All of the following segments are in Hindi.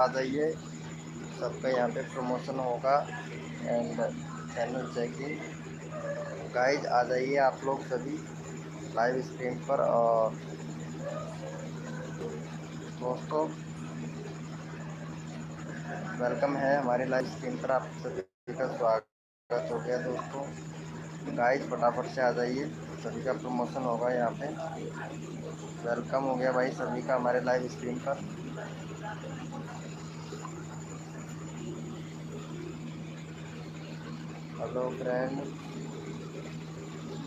आ जाइए, सबका यहाँ पे प्रमोशन होगा एंड चैनल चेकिंग। गाइज आ जाइए आप लोग सभी लाइव स्ट्रीम पर। और दोस्तों वेलकम है हमारी लाइव स्ट्रीम पर, आप सभी का स्वागत हो गया दोस्तों। गाइज फटाफट से आ जाइए, सभी का प्रमोशन होगा यहाँ पे। वेलकम हो गया भाई सभी का हमारे लाइव स्ट्रीम पर। हेलो फ्रेंड,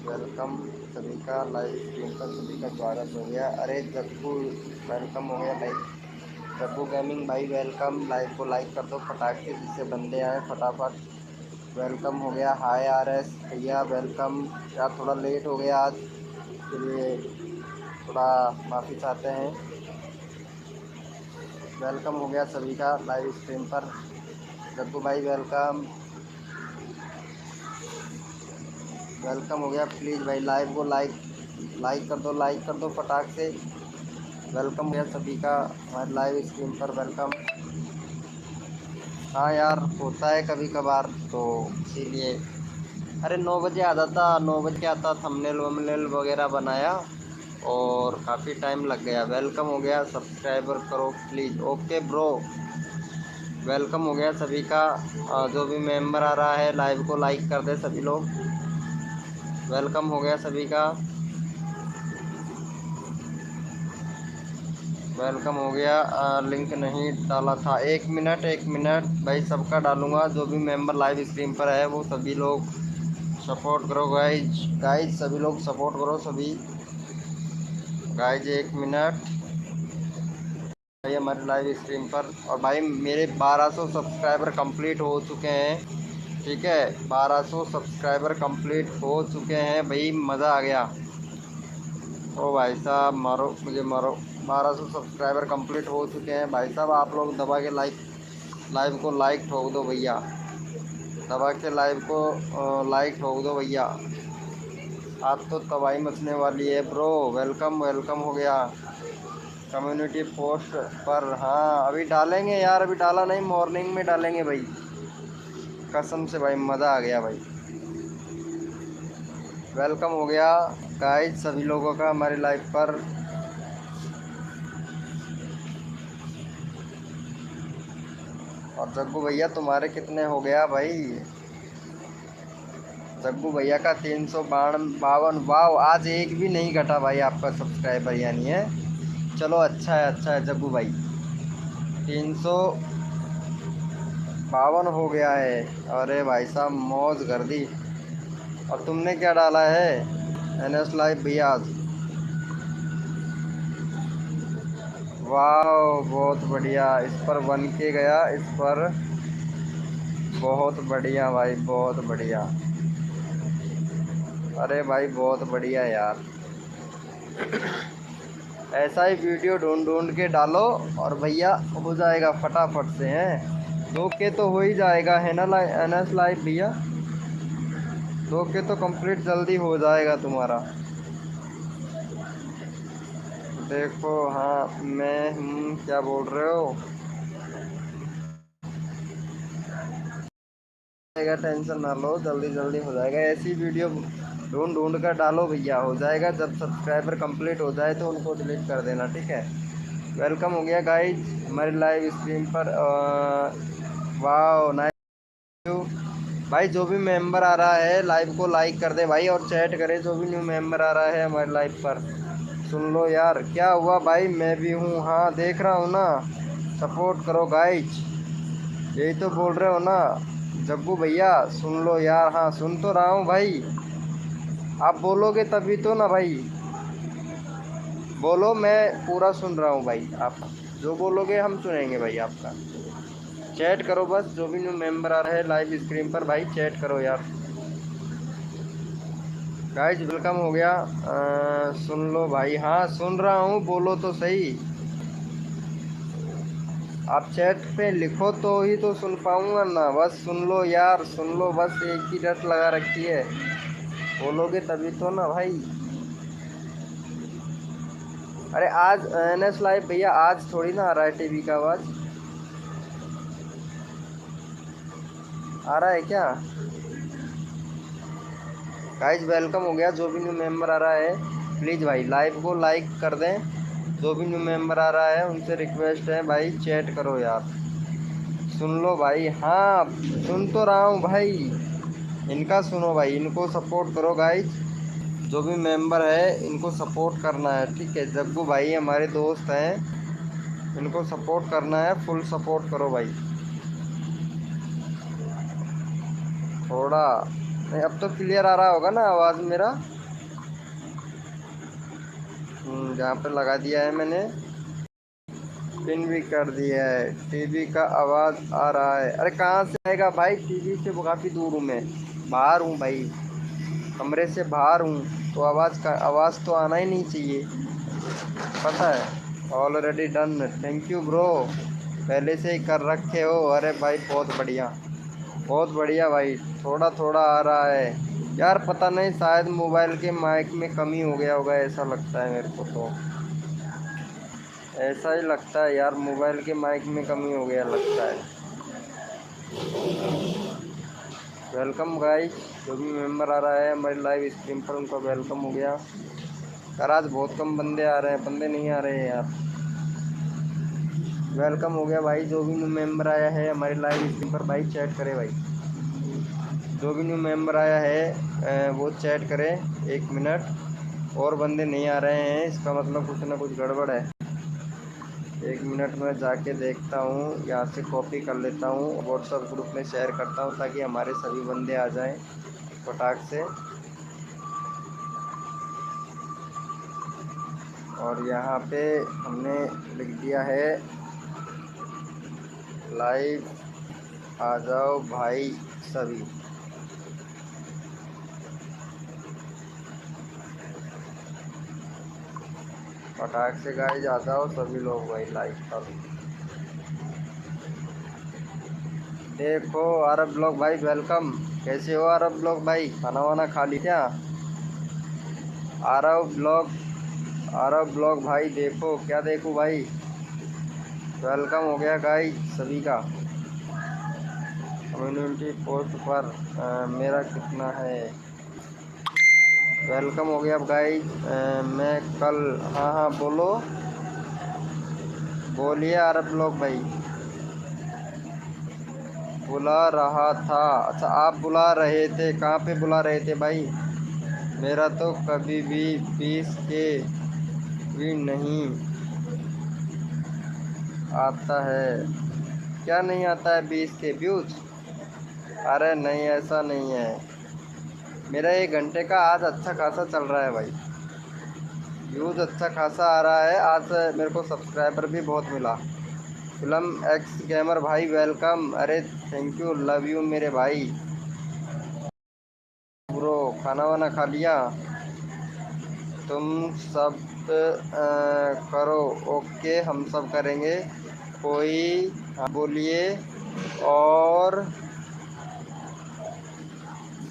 वेलकम सभी का लाइव स्ट्रीम पर, सभी का स्वागत हो गया। अरे जग्गू वेलकम हो गया भाई, जग्गू गेमिंग भाई वेलकम। लाइव को लाइक कर दो फटाक से, जिससे बंदे आए फटाफट। वेलकम हो गया। हाय आर एस भैया वेलकम। यार थोड़ा लेट हो गया आज, के लिए थोड़ा माफ़ी चाहते हैं। वेलकम हो गया सभी का लाइव स्ट्रीम पर। जग्गू भाई वेलकम, वेलकम हो गया। प्लीज़ भाई लाइव को लाइक कर दो फटाक से। वेलकम हो गया सभी का हमारे लाइव स्ट्रीम पर, वेलकम। हाँ यार होता है कभी कभार, तो इसीलिए। अरे 9 बजे आता था, 9 बजे आता, थंबनेल वंबनेल वगैरह बनाया और काफ़ी टाइम लग गया। वेलकम हो गया, सब्सक्राइबर करो प्लीज़। ओके ब्रो, वेलकम हो गया सभी का। जो भी मेंबर आ रहा है लाइव को लाइक कर दे सभी लोग। वेलकम हो गया सभी का, वेलकम हो गया। लिंक नहीं डाला था, एक मिनट भाई सबका डालूंगा। जो भी मेंबर लाइव स्ट्रीम पर है वो सभी लोग सपोर्ट करो गाइज, गाइज सभी लोग सपोर्ट करो सभी गाइज। एक मिनट भाई हमारे लाइव स्ट्रीम पर। और भाई मेरे 1200 सब्सक्राइबर कंप्लीट हो चुके हैं, ठीक है। 1200 सब्सक्राइबर कंप्लीट हो चुके हैं भाई, मज़ा आ गया। ओ भाई साहब मारो मुझे मारो। 1200 सब्सक्राइबर कंप्लीट हो चुके हैं भाई साहब। आप लोग दबा के लाइव को लाइक ठोक दो भैया, दबा के लाइव को लाइक ठोक दो भैया। आज तो तबाही मचने वाली है ब्रो। वेलकम वेलकम हो गया कम्युनिटी पोस्ट पर। हाँ अभी डालेंगे यार, अभी डाला नहीं, मॉर्निंग में डालेंगे भाई, कसम से भाई मज़ा आ गया भाई। वेलकम हो गया गाइस सभी लोगों का हमारे लाइव पर। और जग्गू भैया तुम्हारे कितने हो गया भाई? जग्गू भैया का 352। वाव, आज एक भी नहीं घटा भाई आपका सब्सक्राइबर, यानी है। चलो अच्छा है जग्गू भाई, 352 हो गया है। अरे भाई साहब मौज कर दी। और तुमने क्या डाला है? NS लाइव भैया आज। वाह बहुत बढ़िया, इस पर 1K गया, इस पर बहुत बढ़िया भाई, बहुत बढ़िया। अरे भाई बहुत बढ़िया यार, ऐसा ही वीडियो ढूंढ ढूंढ के डालो और भैया हो जाएगा फटाफट से। हैं 2K तो हो ही जाएगा है ना NS लाइव भैया, 2K तो कंप्लीट जल्दी हो जाएगा तुम्हारा। देखो हाँ मैं हूँ, क्या बोल रहे हो? टेंशन ना लो, जल्दी जल्दी हो जाएगा। ऐसी वीडियो ढूंढ ढूंढ कर डालो भैया, हो जाएगा। जब सब्सक्राइबर कंप्लीट हो जाए तो उनको डिलीट कर देना, ठीक है। वेलकम हो गया गाइज हमारी लाइव स्ट्रीम पर। वाह नाइस भाई। जो भी मेंबर आ रहा है लाइव को लाइक कर दे भाई, और चैट करे जो भी न्यू मेंबर आ रहा है हमारे लाइव पर। सुन लो यार, क्या हुआ भाई, मैं भी हूँ, हाँ देख रहा हूँ ना। सपोर्ट करो गाइज, यही तो बोल रहे हो ना जग्गू भैया। सुन लो यार, हाँ सुन तो रहा हूँ भाई, आप बोलोगे तभी तो ना भाई। बोलो, मैं पूरा सुन रहा हूँ भाई, आप जो बोलोगे हम सुनेंगे भाई आपका। चैट करो बस, जो भी न्यू मेंबर आ रहा है लाइव स्क्रीन पर भाई चैट करो यार। गाइज वेलकम हो गया। सुन लो भाई, हाँ सुन रहा हूँ, बोलो तो सही। आप चैट पे लिखो तो ही तो सुन पाऊँगा ना, बस सुन लो यार, सुन लो बस, एक ही रट लगा रखी है, बोलोगे तभी तो ना भाई। अरे आज NS लाइव भैया आज थोड़ी ना आ रहा है टीवी का आवाज़। आ रहा है क्या गाइज? वेलकम हो गया। जो भी न्यू मेंबर आ रहा है प्लीज़ भाई लाइव को लाइक कर दें। जो भी न्यू मेंबर आ रहा है उनसे रिक्वेस्ट है भाई चैट करो यार। सुन लो भाई। हाँ सुन तो रहा हूँ भाई। इनका सुनो भाई, इनको सपोर्ट करो गाइज। जो भी मेंबर है इनको सपोर्ट करना है, ठीक है। जग्गू भाई हमारे दोस्त हैं, इनको सपोर्ट करना है, फुल सपोर्ट करो भाई। थोड़ा नहीं, अब तो क्लियर आ रहा होगा ना आवाज़ मेरा? जहाँ पे लगा दिया है मैंने पिन भी कर दिया है। टीवी का आवाज़ आ रहा है? अरे कहाँ से आएगा भाई, टीवी से काफ़ी दूर हूँ मैं, बाहर हूँ भाई, कमरे से बाहर हूँ। तो आवाज़ तो आना ही नहीं चाहिए, पता है। Already done, thank you bro, पहले से ही कर रखे हो। अरे भाई बहुत बढ़िया, बहुत बढ़िया भाई। थोड़ा थोड़ा आ रहा है यार, पता नहीं शायद मोबाइल के माइक में कमी हो गया होगा, ऐसा लगता है मेरे को तो। ऐसा ही लगता है यार, मोबाइल के माइक में कमी हो गया लगता है। वेलकम गाइस, जो भी मेंबर आ रहा है हमारी लाइव स्ट्रीम पर उनका वेलकम हो गया। यार आज बहुत कम बंदे आ रहे हैं, बंदे नहीं आ रहे हैं यार। वेलकम हो गया भाई। जो भी न्यू मेंबर आया है हमारी लाइव स्ट्रीम पर भाई चैट करे भाई। जो भी न्यू मेंबर आया है वो चैट करे। 1 मिनट, और बंदे नहीं आ रहे हैं, इसका मतलब कुछ ना कुछ गड़बड़ है। 1 मिनट में जाके देखता हूँ, यहाँ से कॉपी कर लेता हूँ, व्हाट्सएप ग्रुप में शेयर करता हूँ ताकि हमारे सभी बंदे आ जाएं फटाक से। और यहाँ पे हमने लिख दिया है लाइव आ जाओ भाई सभी। फटाक से गाइस आ जाओ सभी लोग भाई लाइव पर। देखो अरब ब्लॉग भाई वेलकम। कैसे हो अरब ब्लॉग भाई, खाना वाना खा ली क्या? अरब ब्लॉग, अरब ब्लॉग भाई देखो, क्या देखूँ भाई? वेलकम हो गया गाइस सभी का। कम्युनिटी पोस्ट पर मेरा कितना है? वेलकम हो गया अब गाइस। मैं कल, हाँ हाँ बोलो, बोलिए अरब लोग भाई। बुला रहा था? अच्छा आप बुला रहे थे, कहाँ पे बुला रहे थे भाई? मेरा तो कभी भी 20 के भी नहीं आता है। क्या नहीं आता है 20 के व्यूज़? अरे नहीं ऐसा नहीं है, मेरा 1 घंटे का आज अच्छा खासा चल रहा है भाई, व्यूज़ अच्छा खासा आ रहा है आज। मेरे को सब्सक्राइबर भी बहुत मिला। फिल्म एक्स गेमर भाई वेलकम। अरे थैंक यू, लव यू मेरे भाई। ब्रो खाना वाना खा लिया? तुम सब करो, ओके हम सब करेंगे। कोई, हाँ बोलिए। और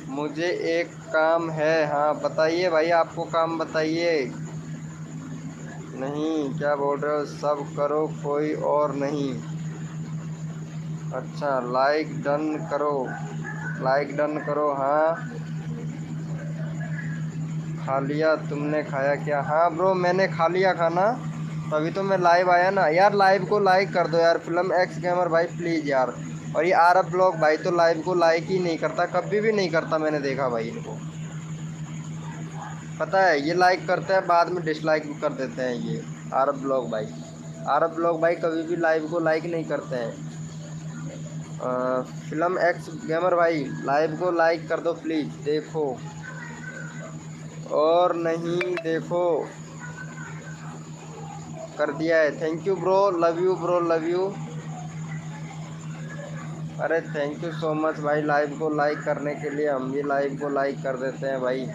मुझे एक काम है। हाँ बताइए भाई, आपको काम बताइए। नहीं क्या बोल रहे हो, सब करो कोई और नहीं। अच्छा लाइक डन करो, लाइक डन करो। हाँ खा लिया, तुमने खाया क्या? हाँ ब्रो मैंने खा लिया खाना, तभी तो मैं लाइव आया ना यार। लाइव को लाइक कर दो यार, फिल्म एक्स गेमर भाई प्लीज़ यार। और ये आरब ब्लॉग भाई तो लाइव को लाइक ही नहीं करता, कभी भी नहीं करता, मैंने देखा भाई इनको, पता है। ये लाइक करते हैं बाद में डिसलाइक भी कर देते हैं ये आरब ब्लॉग भाई। आरब ब्लॉग भाई कभी भी लाइव को लाइक नहीं करते हैं। फिल्म एक्स गेमर भाई लाइव को लाइक कर दो प्लीज़, देखो। और नहीं देखो, कर दिया है। Thank you bro, love you bro, love you. अरे थैंक यू सो मच भाई लाइव को लाइक करने के लिए, हम भी लाइव को लाइक कर देते हैं भाई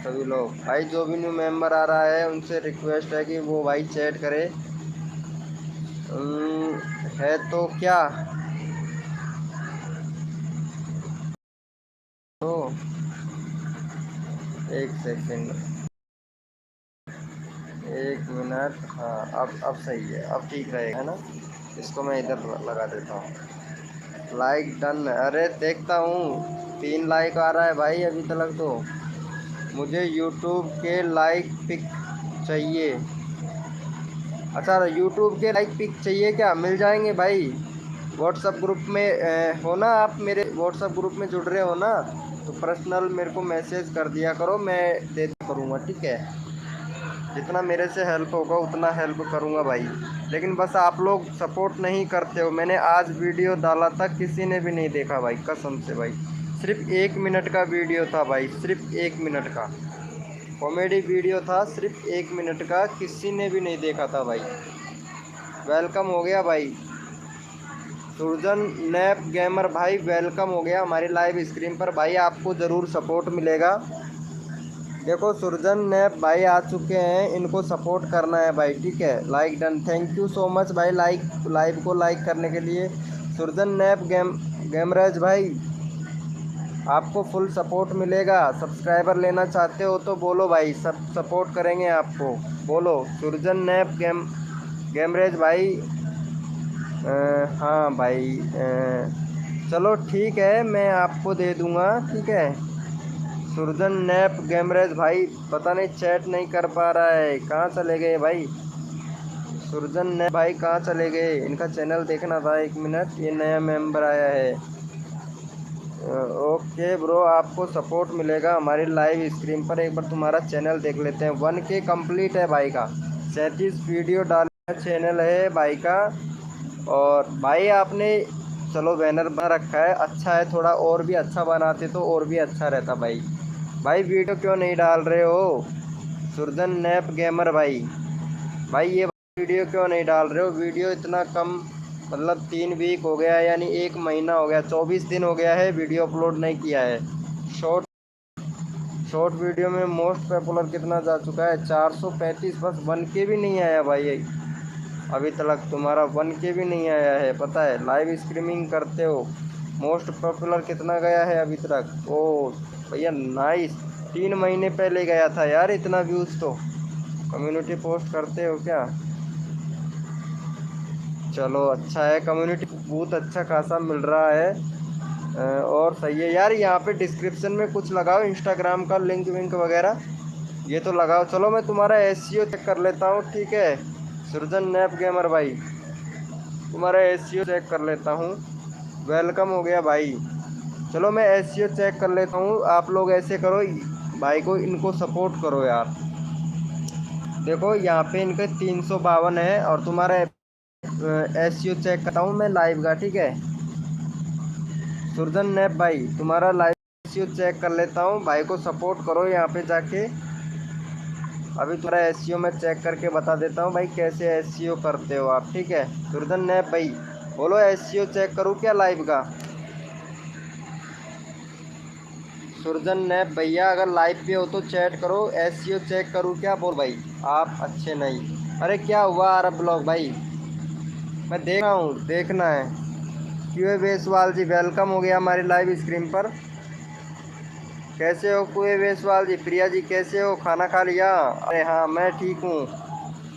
सभी लोग। भाई जो भी न्यू मेंबर आ रहा है उनसे रिक्वेस्ट है कि वो भाई चैट करे। है तो क्या, तो 1 सेकंड, 1 मिनट। हाँ अब सही है, अब ठीक रहेगा है ना। इसको मैं इधर लगा देता हूँ। Like done. अरे देखता हूँ 3 लाइक आ रहा है भाई अभी तक तो। मुझे यूट्यूब के लाइक पिक चाहिए। अच्छा, यूट्यूब के लाइक पिक चाहिए क्या? मिल जाएंगे भाई। व्हाट्सअप ग्रुप में हो ना आप? मेरे व्हाट्सअप ग्रुप में जुड़ रहे हो ना? तो पर्सनल मेरे को मैसेज कर दिया करो, मैं दे दिया करूँगा, ठीक है? जितना मेरे से हेल्प होगा उतना हेल्प करूँगा भाई। लेकिन बस आप लोग सपोर्ट नहीं करते हो। मैंने आज वीडियो डाला था, किसी ने भी नहीं देखा भाई, कसम से भाई। सिर्फ 1 मिनट का वीडियो था भाई, सिर्फ 1 मिनट का कॉमेडी वीडियो था, सिर्फ 1 मिनट का, किसी ने भी नहीं देखा था भाई। वेलकम हो गया भाई। सुरजन नैप गेमर भाई वेलकम हो गया हमारी लाइव स्क्रीन पर भाई। आपको ज़रूर सपोर्ट मिलेगा। देखो सुरजन नैप भाई आ चुके हैं, इनको सपोर्ट करना है भाई, ठीक है? Like done. Thank you so much भाई लाइव को लाइक करने के लिए। सुरजन नैप गेमराज भाई आपको फुल सपोर्ट मिलेगा। सब्सक्राइबर लेना चाहते हो तो बोलो भाई, सब सपोर्ट करेंगे आपको। बोलो सुरजन नैप गेमरेज भाई। हाँ भाई, चलो ठीक है, मैं आपको दे दूँगा, ठीक है? सुरजन नैप गेमरेज भाई पता नहीं चैट नहीं कर पा रहा है, कहाँ चले गए भाई? सुरजन नैप भाई कहाँ चले गए? इनका चैनल देखना था। 1 मिनट, ये नया मेंबर आया है। ओके ब्रो, आपको सपोर्ट मिलेगा हमारी लाइव स्क्रीन पर। एक बार तुम्हारा चैनल देख लेते हैं। 1K कंप्लीट है भाई का, 37 वीडियो डाला चैनल है भाई का। और भाई आपने चलो बैनर बना रखा है, अच्छा है, थोड़ा और भी अच्छा बनाते तो और भी अच्छा रहता भाई। भाई वीडियो क्यों नहीं डाल रहे हो सुरजन नैप गेमर भाई? भाई ये वीडियो क्यों नहीं डाल रहे हो? वीडियो इतना कम, मतलब 3 वीक हो गया, यानी 1 महीना हो गया, 24 दिन हो गया है वीडियो अपलोड नहीं किया है। शॉर्ट शॉर्ट वीडियो में मोस्ट पॉपुलर कितना जा चुका है? 435, बस 1K भी नहीं आया भाई अभी तक। तुम्हारा 1K भी नहीं आया है, पता है? लाइव स्ट्रीमिंग करते हो। मोस्ट पॉपुलर कितना गया है अभी तक? ओ भैया नाइस, 3 महीने पहले गया था यार इतना व्यूज़ तो। कम्युनिटी पोस्ट करते हो क्या? चलो अच्छा है, कम्युनिटी बहुत अच्छा खासा मिल रहा है। और सही है यार। यहाँ पे डिस्क्रिप्शन में कुछ लगाओ, इंस्टाग्राम का लिंक विंक वगैरह ये तो लगाओ। चलो मैं तुम्हारा एसईओ चेक कर लेता हूँ, ठीक है सुरजन नैप गेमर भाई? तुम्हारा एसईओ चेक कर लेता हूँ। वेलकम हो गया भाई। चलो मैं एसईओ चेक कर लेता हूँ। आप लोग ऐसे करो भाई को, इनको सपोर्ट करो यार। देखो यहाँ पे इनके 352 है, और तुम्हारा एसईओ चेक करता हूँ मैं लाइव का, ठीक है सुरजन नैप भाई? तुम्हारा लाइव एसईओ चेक कर लेता हूँ, भाई को सपोर्ट करो यहाँ पे जाके। अभी तुम्हारा एसईओ मैं चेक करके बता देता हूँ भाई, कैसे एसईओ करते हो आप, ठीक है? सुरजन नैप भाई बोलो एसईओ चेक करूँ क्या लाइव का? सुरजन नैप भैया अगर लाइव पे हो तो चैट करो, एसईओ चेक करूँ क्या? बोल भाई, आप अच्छे नहीं। अरे क्या हुआ अरब ब्लॉग भाई? मैं देख रहा हूँ, देखना है। क्यूए बेसवाल जी वेलकम हो गया हमारी लाइव स्क्रीन पर। कैसे हो कुए बेसवाल जी? प्रिया जी कैसे हो? खाना खा लिया? अरे हाँ मैं ठीक हूँ।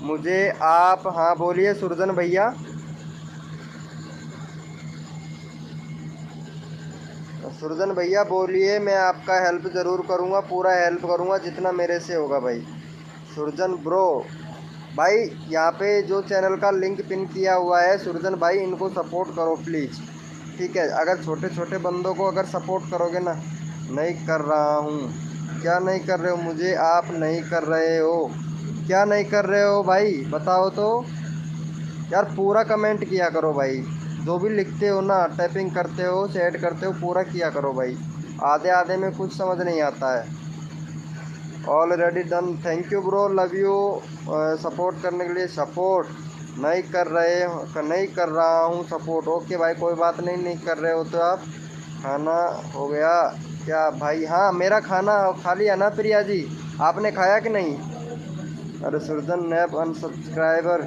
मुझे आप, हाँ बोलिए सुरजन भैया। सुरजन भैया बोलिए, मैं आपका हेल्प ज़रूर करूँगा, पूरा हेल्प करूँगा जितना मेरे से होगा भाई। सुरजन ब्रो भाई, यहाँ पे जो चैनल का लिंक पिन किया हुआ है सुरजन भाई, इनको सपोर्ट करो प्लीज़, ठीक है? अगर छोटे छोटे बंदों को अगर सपोर्ट करोगे ना। नहीं कर रहा हूँ। क्या नहीं कर रहे हो? मुझे आप नहीं कर रहे हो? क्या नहीं कर रहे हो भाई बताओ तो? यार पूरा कमेंट किया करो भाई, जो भी लिखते हो ना, टाइपिंग करते हो, चैट करते हो, पूरा किया करो भाई। आधे आधे में कुछ समझ नहीं आता है। Already done, thank you bro, love you. Support करने के लिए। सपोर्ट नहीं कर रहा हूँ सपोर्ट। ओके भाई कोई बात नहीं, नहीं कर रहे हो तो आप। खाना हो गया क्या भाई? हाँ मेरा खाना खा लिया ना प्रिया जी, आपने खाया कि नहीं? अरे सुरजन नैप अनसब्सक्राइबर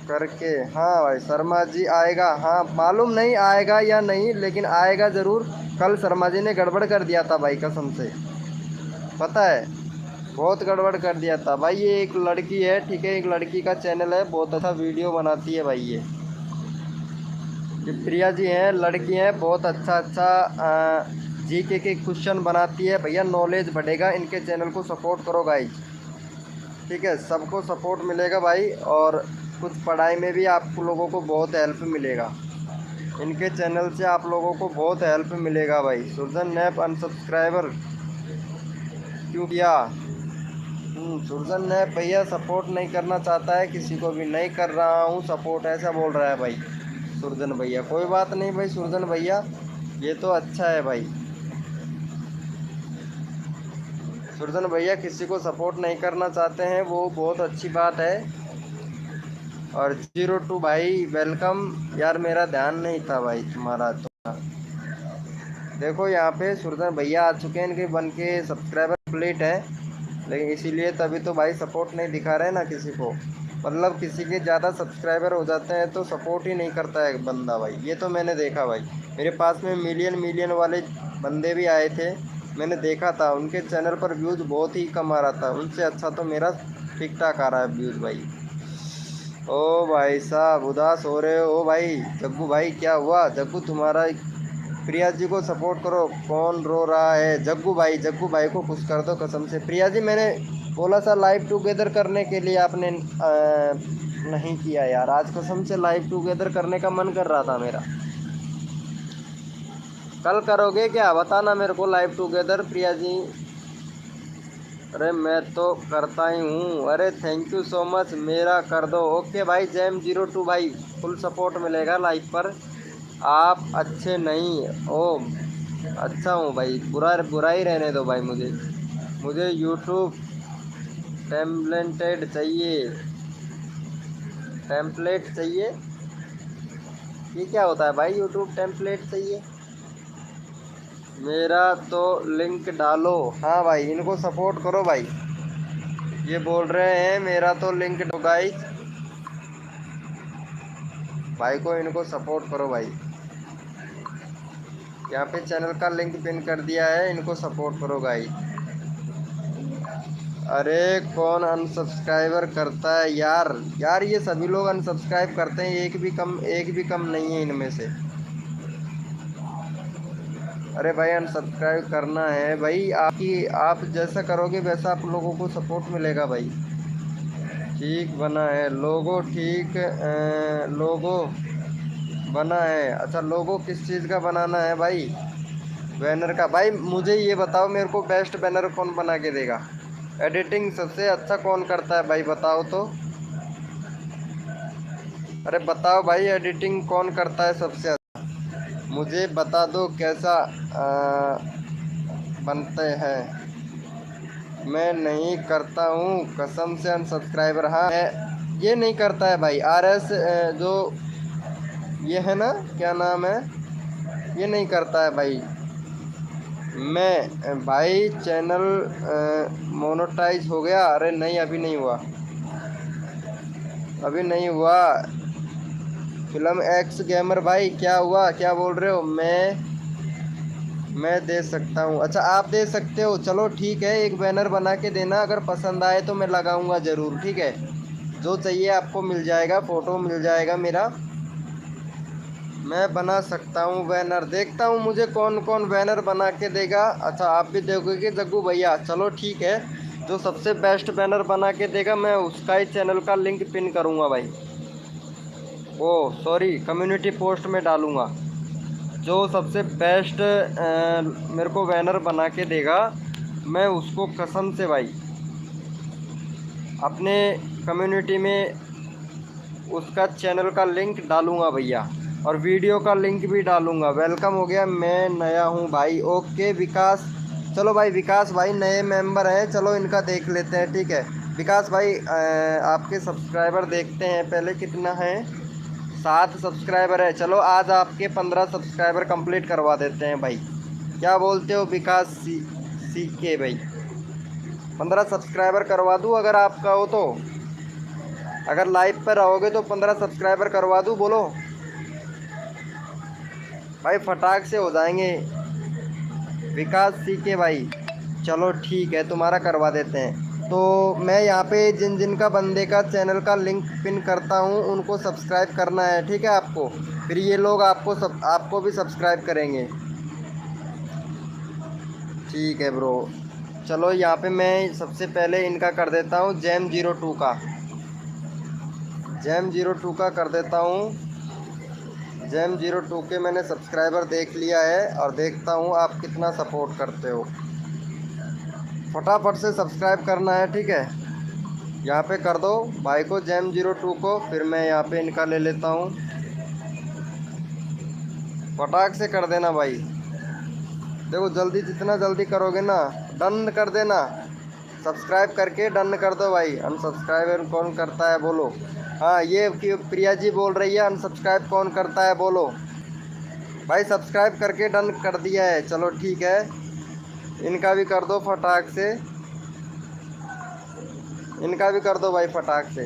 करके। हाँ भाई शर्मा जी आएगा, हाँ मालूम नहीं आएगा या नहीं, लेकिन आएगा ज़रूर। कल शर्मा जी ने गड़बड़ कर दिया था भाई, कसम से, पता है? बहुत गड़बड़ कर दिया था भाई। ये एक लड़की है, ठीक है, एक लड़की का चैनल है, बहुत अच्छा वीडियो बनाती है भाई ये। ये प्रिया जी हैं, लड़की हैं, बहुत अच्छा अच्छा जीके के क्वेश्चन बनाती है भैया, नॉलेज बढ़ेगा। इनके चैनल को सपोर्ट करो गाइज, ठीक है, सबको सपोर्ट मिलेगा भाई। और कुछ पढ़ाई में भी आप लोगों को बहुत हेल्प मिलेगा, इनके चैनल से आप लोगों को बहुत हेल्प मिलेगा भाई। सुरजन नैप अनसब्सक्राइबर क्यों किया? सुरजन नैप भैया सपोर्ट नहीं करना चाहता है किसी को भी, नहीं कर रहा हूँ सपोर्ट, ऐसा बोल रहा है भाई सुरजन भैया। कोई बात नहीं भाई सुरजन भैया, ये तो अच्छा है भाई। सुरजन भैया किसी को सपोर्ट नहीं करना चाहते हैं, वो बहुत अच्छी बात है। और 02 भाई वेलकम यार, मेरा ध्यान नहीं था भाई तुम्हारा। तो देखो यहाँ पे सुरजन भैया आ चुके हैं, इनके बन के सब्सक्राइबर प्लेट है, लेकिन इसीलिए तभी तो भाई सपोर्ट नहीं दिखा रहे ना किसी को। मतलब किसी के ज़्यादा सब्सक्राइबर हो जाते हैं तो सपोर्ट ही नहीं करता है बंदा भाई, ये तो मैंने देखा भाई। मेरे पास में मिलियन मिलियन वाले बंदे भी आए थे, मैंने देखा था उनके चैनल पर व्यूज़ बहुत ही कम आ रहा था, उनसे अच्छा तो मेरा ठीक ठाक आ रहा है व्यूज़ भाई। ओ भाई साहब उदास हो रहे हो भाई? जग्गू भाई क्या हुआ? जग्गू तुम्हारा, प्रिया जी को सपोर्ट करो। कौन रो रहा है? जग्गू भाई को कुछ कर दो कसम से। प्रिया जी मैंने बोला था लाइव टुगेदर करने के लिए, आपने नहीं किया यार। आज कसम से लाइव टुगेदर करने का मन कर रहा था मेरा। कल करोगे क्या? बताना मेरे को लाइव टुगेदर प्रिया जी। अरे मैं तो करता ही हूँ। अरे थैंक यू सो मच, मेरा कर दो। ओके भाई जैम 02 भाई, फुल सपोर्ट मिलेगा लाइव पर। आप अच्छे नहीं ओ? अच्छा हूँ भाई, बुरा बुरा ही रहने दो भाई। मुझे यूट्यूब टेम्पलेटेड चाहिए, टेम्पलेट चाहिए। ये क्या होता है भाई यूट्यूब टेम्पलेट चाहिए? मेरा तो लिंक डालो। हाँ भाई इनको सपोर्ट करो भाई, ये बोल रहे हैं मेरा तो लिंक दो गाइस। भाई को इनको सपोर्ट करो भाई, यहाँ पे चैनल का लिंक पिन कर दिया है, इनको सपोर्ट करो गाइस। अरे कौन अनसब्सक्राइबर करता है यार? यार ये सभी लोग अनसब्सक्राइब करते हैं, एक भी कम नहीं है इनमें से। अरे भाई अनसब्सक्राइब करना है भाई, आप जैसा करोगे वैसा आप लोगों को सपोर्ट मिलेगा भाई। ठीक बना है लोगो, ठीक लोगो बना है। अच्छा लोगो किस चीज़ का बनाना है भाई? बैनर का? भाई मुझे ये बताओ मेरे को बेस्ट बैनर कौन बना के देगा? एडिटिंग सबसे अच्छा कौन करता है भाई बताओ तो? अरे बताओ भाई एडिटिंग कौन करता है सबसे अच्छा? मुझे बता दो कैसा बनते हैं। मैं नहीं करता हूँ कसम से अनसब्सक्राइबर। हाँ मैं ये नहीं करता है भाई। RS जो ये है ना, क्या नाम है, ये नहीं करता है भाई। मैं भाई चैनल मोनेटाइज हो गया? अरे नहीं अभी नहीं हुआ, अभी नहीं हुआ। फिल्म एक्स गेमर भाई क्या हुआ, क्या बोल रहे हो? मैं दे सकता हूँ। अच्छा आप दे सकते हो, चलो ठीक है। एक बैनर बना के देना, अगर पसंद आए तो मैं लगाऊंगा ज़रूर, ठीक है। जो चाहिए आपको मिल जाएगा, फ़ोटो मिल जाएगा मेरा, मैं बना सकता हूँ बैनर। देखता हूँ मुझे कौन कौन बैनर बना के देगा। अच्छा आप भी देखोगे जग्गू भैया? चलो ठीक है, जो सबसे बेस्ट बैनर बना के देगा मैं उसका ही चैनल का लिंक पिन करूँगा भाई। ओ सॉरी, कम्युनिटी पोस्ट में डालूँगा। जो सबसे बेस्ट मेरे को बैनर बना के देगा मैं उसको कसम से भाई अपने कम्युनिटी में उसका चैनल का लिंक डालूँगा भैया, और वीडियो का लिंक भी डालूँगा। वेलकम हो गया, मैं नया हूँ भाई। ओके विकास, चलो भाई विकास भाई नए मेंबर हैं, चलो इनका देख लेते हैं, ठीक है। विकास भाई आपके सब्सक्राइबर देखते हैं पहले कितना है। 7 सब्सक्राइबर है। चलो आज आपके 15 सब्सक्राइबर कंप्लीट करवा देते हैं भाई। क्या बोलते हो विकास सी के भाई? 15 सब्सक्राइबर करवा दूँ अगर आपका हो तो? अगर लाइव पर रहोगे तो 15 सब्सक्राइबर करवा दूँ, बोलो भाई, फटाक से हो जाएंगे। विकास सी के भाई चलो ठीक है, तुम्हारा करवा देते हैं। तो मैं यहाँ पे जिन जिन का बंदे का चैनल का लिंक पिन करता हूँ उनको सब्सक्राइब करना है, ठीक है आपको। फिर ये लोग आपको भी सब्सक्राइब करेंगे। ठीक है ब्रो। चलो यहाँ पे मैं सबसे पहले इनका कर देता हूँ जैम02 का, जैम02 का कर देता हूँ। जैम02 के मैंने सब्सक्राइबर देख लिया है और देखता हूँ आप कितना सपोर्ट करते हो। फटाफट से सब्सक्राइब करना है, ठीक है। यहाँ पे कर दो भाई को, जैम02 को। फिर मैं यहाँ पे इनका ले लेता हूँ, फटाक से कर देना भाई। देखो जल्दी, जितना जल्दी करोगे ना, डन कर देना। सब्सक्राइब करके डन कर दो भाई। अनसब्सक्राइब कौन करता है बोलो। हाँ, ये प्रिया जी बोल रही है अनसब्सक्राइब कौन करता है बोलो। भाई सब्सक्राइब करके डन कर दिया है, चलो ठीक है। इनका भी कर दो फटाक से, इनका भी कर दो भाई फटाक से।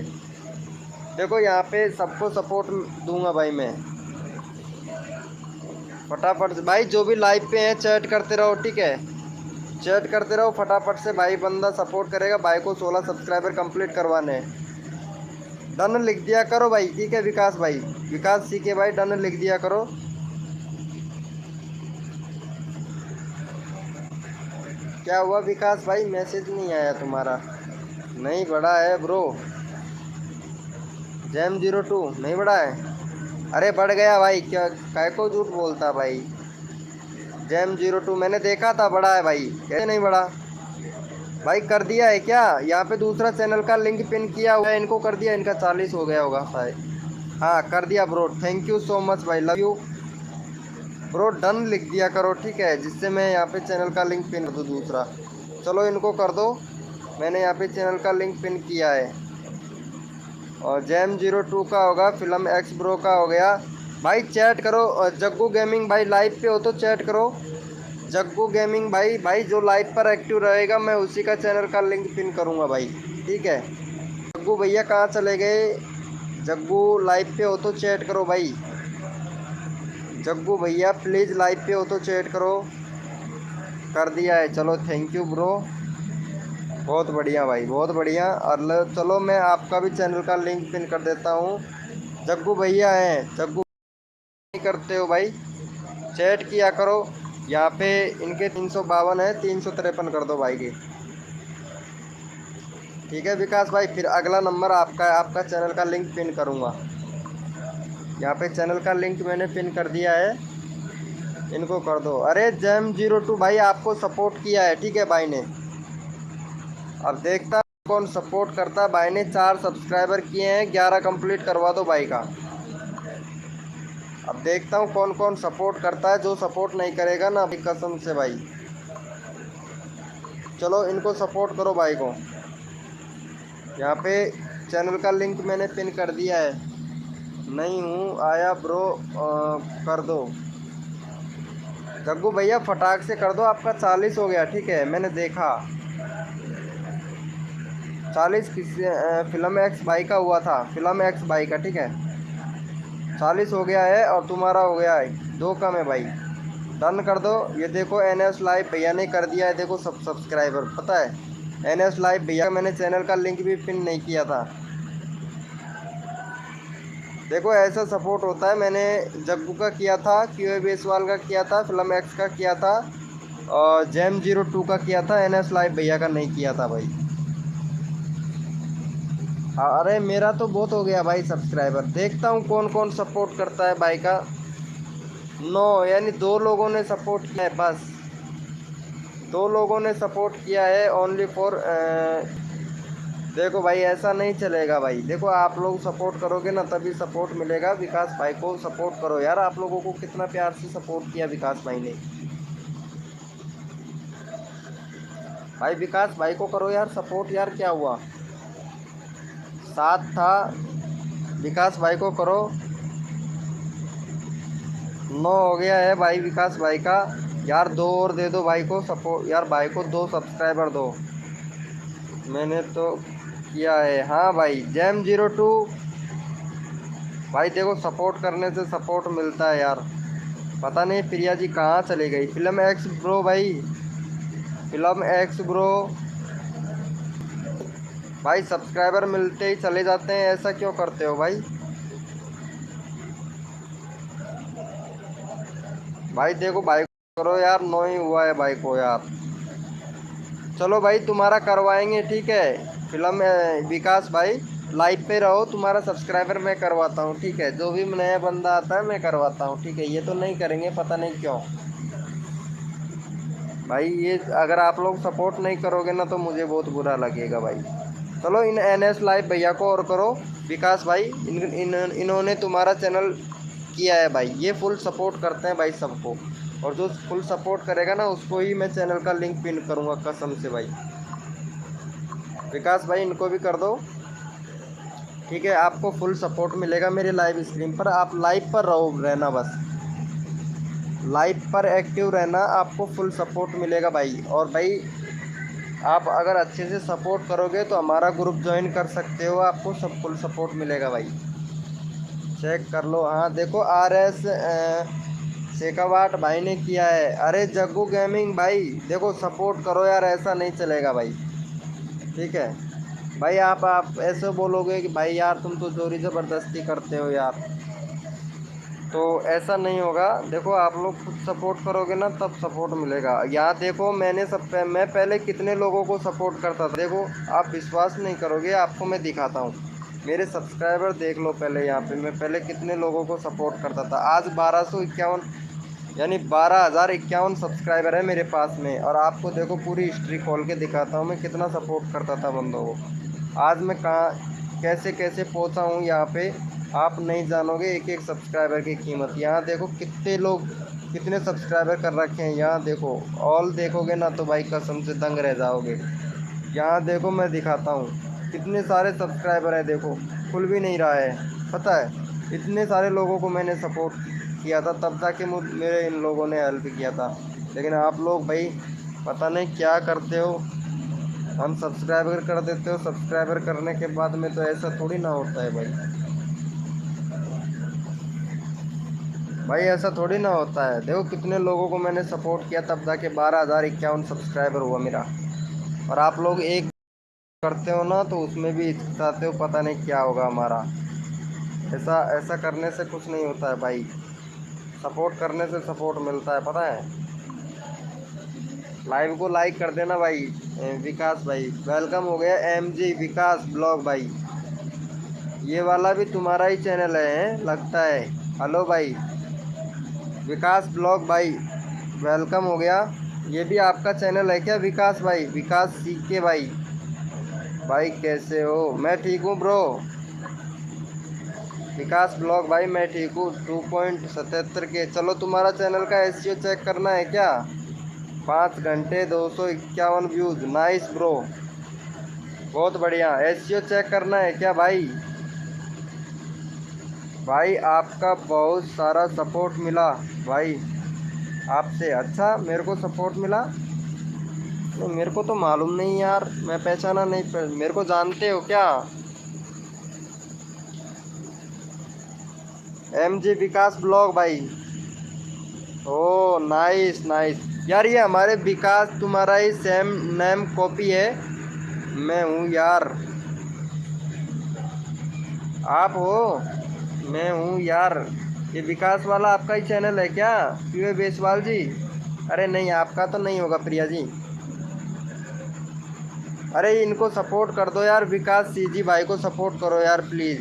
देखो यहाँ पे सबको सपोर्ट दूंगा भाई मैं, फटाफट से। भाई जो भी लाइव पे हैं चैट करते रहो, ठीक है। चैट करते रहो फटाफट से भाई, बंदा सपोर्ट करेगा। भाई को 16 सब्सक्राइबर कंप्लीट करवाने हैं। डन लिख दिया करो भाई, ठीक है विकास भाई, विकास सी के भाई डन लिख दिया करो। क्या हुआ विकास भाई, मैसेज नहीं आया तुम्हारा? नहीं बढ़ा है ब्रो, जैम02 नहीं बढ़ा है? अरे बढ़ गया भाई, क्या काय को झूठ बोलता भाई। जैम02 मैंने देखा था बढ़ा है भाई, कैसे नहीं बढ़ा भाई? कर दिया है क्या? यहाँ पे दूसरा चैनल का लिंक पिन किया हुआ है, इनको कर दिया, इनका 40 हो गया होगा शायद। हाँ कर दिया bro, thank you so much भाई, लव यू ब्रो। डन लिख दिया करो, ठीक है, जिससे मैं यहाँ पे चैनल का लिंक पिन कर दूँ दूसरा। चलो इनको कर दो, मैंने यहाँ पे चैनल का लिंक पिन किया है। और जैम02 का होगा, फिल्म एक्स ब्रो का हो गया। भाई चैट करो, जग्गू गेमिंग भाई लाइव पे हो तो चैट करो। जग्गू गेमिंग भाई, भाई जो लाइव पर एक्टिव रहेगा मैं उसी का चैनल का लिंक पिन करूँगा भाई, ठीक है। जग्गू भैया कहाँ चले गए? जग्गू लाइव पे हो तो चैट करो भाई। जग्गू भैया प्लीज़ लाइव पे हो तो चैट करो। कर दिया है, चलो थैंक यू ब्रो, बहुत बढ़िया भाई, बहुत बढ़िया। और चलो मैं आपका भी चैनल का लिंक पिन कर देता हूँ। जग्गू भैया हैं, जग्गू नहीं करते हो भाई, चैट किया करो। यहाँ पे इनके 352 है, 353 कर दो भाई की, ठीक है विकास भाई। फिर अगला नंबर आपका है, आपका चैनल का लिंक पिन करूँगा। यहाँ पे चैनल का लिंक मैंने पिन कर दिया है, इनको कर दो। अरे जैम02 भाई आपको सपोर्ट किया है, ठीक है भाई ने। अब देखता कौन सपोर्ट करता है। भाई ने 4 सब्सक्राइबर किए हैं, 11 कंप्लीट करवा दो भाई का। अब देखता हूँ कौन कौन सपोर्ट करता है, जो सपोर्ट नहीं करेगा ना अभी कसम से भाई। चलो इनको सपोर्ट करो भाई को। यहाँ पे चैनल का लिंक मैंने पिन कर दिया है। नहीं हूँ आया ब्रो, कर दो जग्गू भैया, फटाक से कर दो। आपका 40 हो गया, ठीक है, मैंने देखा 40 किसी फिल्म एक्स भाई का हुआ था, फिल्म एक्स भाई का, ठीक है। 40 हो गया है और तुम्हारा हो गया है 2 कम है भाई। डन कर दो। ये देखो NS लाइव भैया ने कर दिया है, देखो सब सब्सक्राइबर, पता है NS लाइव भैया, मैंने चैनल का लिंक भी पिन नहीं किया था। देखो ऐसा सपोर्ट होता है। मैंने जग्गू का किया था, QA बेसवाल का किया था, फिल्म एक्स का किया था और जैम02 का किया था, NS लाइव भैया का नहीं किया था भाई। अरे मेरा तो बहुत हो गया भाई सब्सक्राइबर। देखता हूँ कौन कौन सपोर्ट करता है भाई का। 9 यानी 2 लोगों ने सपोर्ट किया है, बस 2 लोगों ने सपोर्ट किया है, ओनली फॉर। देखो भाई ऐसा नहीं चलेगा भाई, देखो आप लोग सपोर्ट करोगे ना तभी सपोर्ट मिलेगा। विकास भाई को सपोर्ट करो यार, आप लोगों को कितना प्यार से सपोर्ट किया विकास भाई ने। भाई विकास भाई को करो यार सपोर्ट, यार क्या हुआ, साथ था। विकास भाई को करो। 9 हो गया है भाई विकास भाई का। यार 2 और दे दो भाई को सपोर्ट, यार भाई को 2 सब्सक्राइबर दो। मैंने तो किया है, हाँ भाई जैम02 भाई। देखो सपोर्ट करने से सपोर्ट मिलता है यार। पता नहीं प्रिया जी कहाँ चली गई। फिल्म एक्स ब्रो भाई, फिल्म एक्स ब्रो भाई सब्सक्राइबर मिलते ही चले जाते हैं, ऐसा क्यों करते हो भाई? भाई देखो भाई करो यार, नो ही हुआ है भाई को यार। चलो भाई तुम्हारा करवाएंगे, ठीक है। फिल्म विकास भाई लाइव पे रहो, तुम्हारा सब्सक्राइबर मैं करवाता हूँ, ठीक है। जो भी नया बंदा आता है मैं करवाता हूँ, ठीक है। ये तो नहीं करेंगे, पता नहीं क्यों भाई। ये अगर आप लोग सपोर्ट नहीं करोगे ना तो मुझे बहुत बुरा लगेगा भाई। चलो इन NS लाइव भैया को और करो। विकास भाई इन्होंने तुम्हारा चैनल किया है भाई, ये फुल सपोर्ट करते हैं भाई सबको। और जो फुल सपोर्ट करेगा ना उसको ही मैं चैनल का लिंक पिन करूँगा कसम से भाई। विकास भाई इनको भी कर दो, ठीक है। आपको फुल सपोर्ट मिलेगा मेरे लाइव स्ट्रीम पर। आप लाइव पर रहो, रहना बस, लाइव पर एक्टिव रहना, आपको फुल सपोर्ट मिलेगा भाई। और भाई आप अगर अच्छे से सपोर्ट करोगे तो हमारा ग्रुप ज्वाइन कर सकते हो, आपको सब फुल सपोर्ट मिलेगा भाई। चेक कर लो, हाँ देखो RS शेखावाट भाई ने किया है। अरे जग्गू गेमिंग भाई देखो सपोर्ट करो यार, ऐसा नहीं चलेगा भाई, ठीक है। भाई आप ऐसे बोलोगे कि भाई यार तुम तो जोरी ज़बरदस्ती करते हो यार, तो ऐसा नहीं होगा। देखो आप लोग खुद सपोर्ट करोगे ना तब सपोर्ट मिलेगा। यहाँ देखो मैं पहले कितने लोगों को सपोर्ट करता था, देखो आप विश्वास नहीं करोगे, आपको मैं दिखाता हूँ। मेरे सब्सक्राइबर देख लो पहले, यहाँ पे मैं पहले कितने लोगों को सपोर्ट करता था। आज 1251 यानी 12,051 सब्सक्राइबर है मेरे पास में। और आपको देखो पूरी हिस्ट्री खोल के दिखाता हूँ मैं कितना सपोर्ट करता था बंदों को। आज मैं कहाँ कैसे कैसे पहुँचा हूँ यहाँ पे, आप नहीं जानोगे एक एक सब्सक्राइबर की कीमत। यहाँ देखो कितने लोग कितने सब्सक्राइबर कर रखे हैं, यहाँ देखो ऑल देखोगे ना तो भाई कसम से दंग रह जाओगे। यहाँ देखो मैं दिखाता हूँ कितने सारे सब्सक्राइबर हैं, देखो खुल भी नहीं रहा है, पता है। इतने सारे लोगों को मैंने सपोर्ट किया था तब जाके मेरे इन लोगों ने हेल्प किया था। लेकिन आप लोग भाई पता नहीं क्या करते हो, हम सब्सक्राइबर कर देते हो, सब्सक्राइबर करने के बाद में तो ऐसा थोड़ी ना होता है भाई। भाई ऐसा थोड़ी ना होता है, देखो कितने लोगों को मैंने सपोर्ट किया तब जाके 12,051 सब्सक्राइबर हुआ मेरा। और आप लोग एक करते हो ना तो उसमें भी चाहते हो पता नहीं क्या होगा हमारा। ऐसा ऐसा करने से कुछ नहीं होता है भाई, सपोर्ट करने से सपोर्ट मिलता है, पता है। लाइव को लाइक कर देना भाई। विकास भाई वेलकम हो गया, MG विकास ब्लॉग भाई, ये वाला भी तुम्हारा ही चैनल है लगता है। हेलो भाई विकास ब्लॉग भाई वेलकम हो गया, ये भी आपका चैनल है क्या विकास भाई? विकास CK भाई, भाई कैसे हो? मैं ठीक हूँ ब्रो। विकास ब्लॉग भाई मैं ठीक हूँ। 2.77 के। चलो तुम्हारा चैनल का SEO चेक करना है क्या? 5 घंटे 251 व्यूज़, नाइस ब्रो, बहुत बढ़िया। SEO चेक करना है क्या भाई? भाई आपका बहुत सारा सपोर्ट मिला भाई आपसे। अच्छा मेरे को सपोर्ट मिला? नहीं मेरे को तो मालूम नहीं यार, मैं पहचाना नहीं, मेरे को जानते हो क्या? MG विकास ब्लॉग भाई, ओ नाइस नाइस यार, ये हमारे विकास तुम्हारा ही सेम नेम कॉपी है। मैं हूँ यार, आप हो, मैं हूँ यार। ये विकास वाला आपका ही चैनल है क्या पीवे बेसवाल जी? अरे नहीं आपका तो नहीं होगा प्रिया जी। अरे इनको सपोर्ट कर दो यार, विकास CG भाई को सपोर्ट करो यार प्लीज़।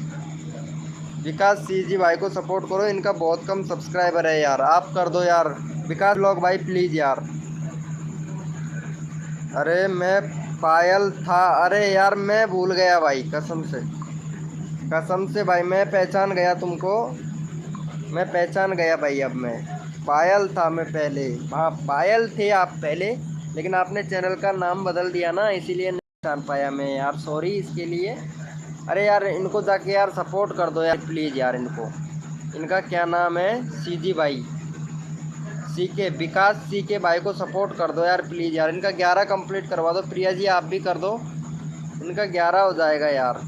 विकास CG भाई को सपोर्ट करो, इनका बहुत कम सब्सक्राइबर है यार, आप कर दो यार। विकास ब्लॉग भाई प्लीज़ यार। अरे मैं पायल था, अरे यार मैं भूल गया भाई, कसम से भाई मैं पहचान गया तुमको, मैं पहचान गया भाई। अब मैं पायल था, मैं पहले, हाँ पायल थे आप पहले, लेकिन आपने चैनल का नाम बदल दिया ना इसीलिए नहीं पहचान पाया मैं यार, सॉरी इसके लिए। अरे यार इनको जाके यार सपोर्ट कर दो यार प्लीज़ यार इनको। इनका क्या नाम है? CG भाई, CK विकास CK भाई को सपोर्ट कर दो यार प्लीज़ यार। इनका 11 कंप्लीट करवा दो, प्रिया जी आप भी कर दो, इनका 11 हो जाएगा यार।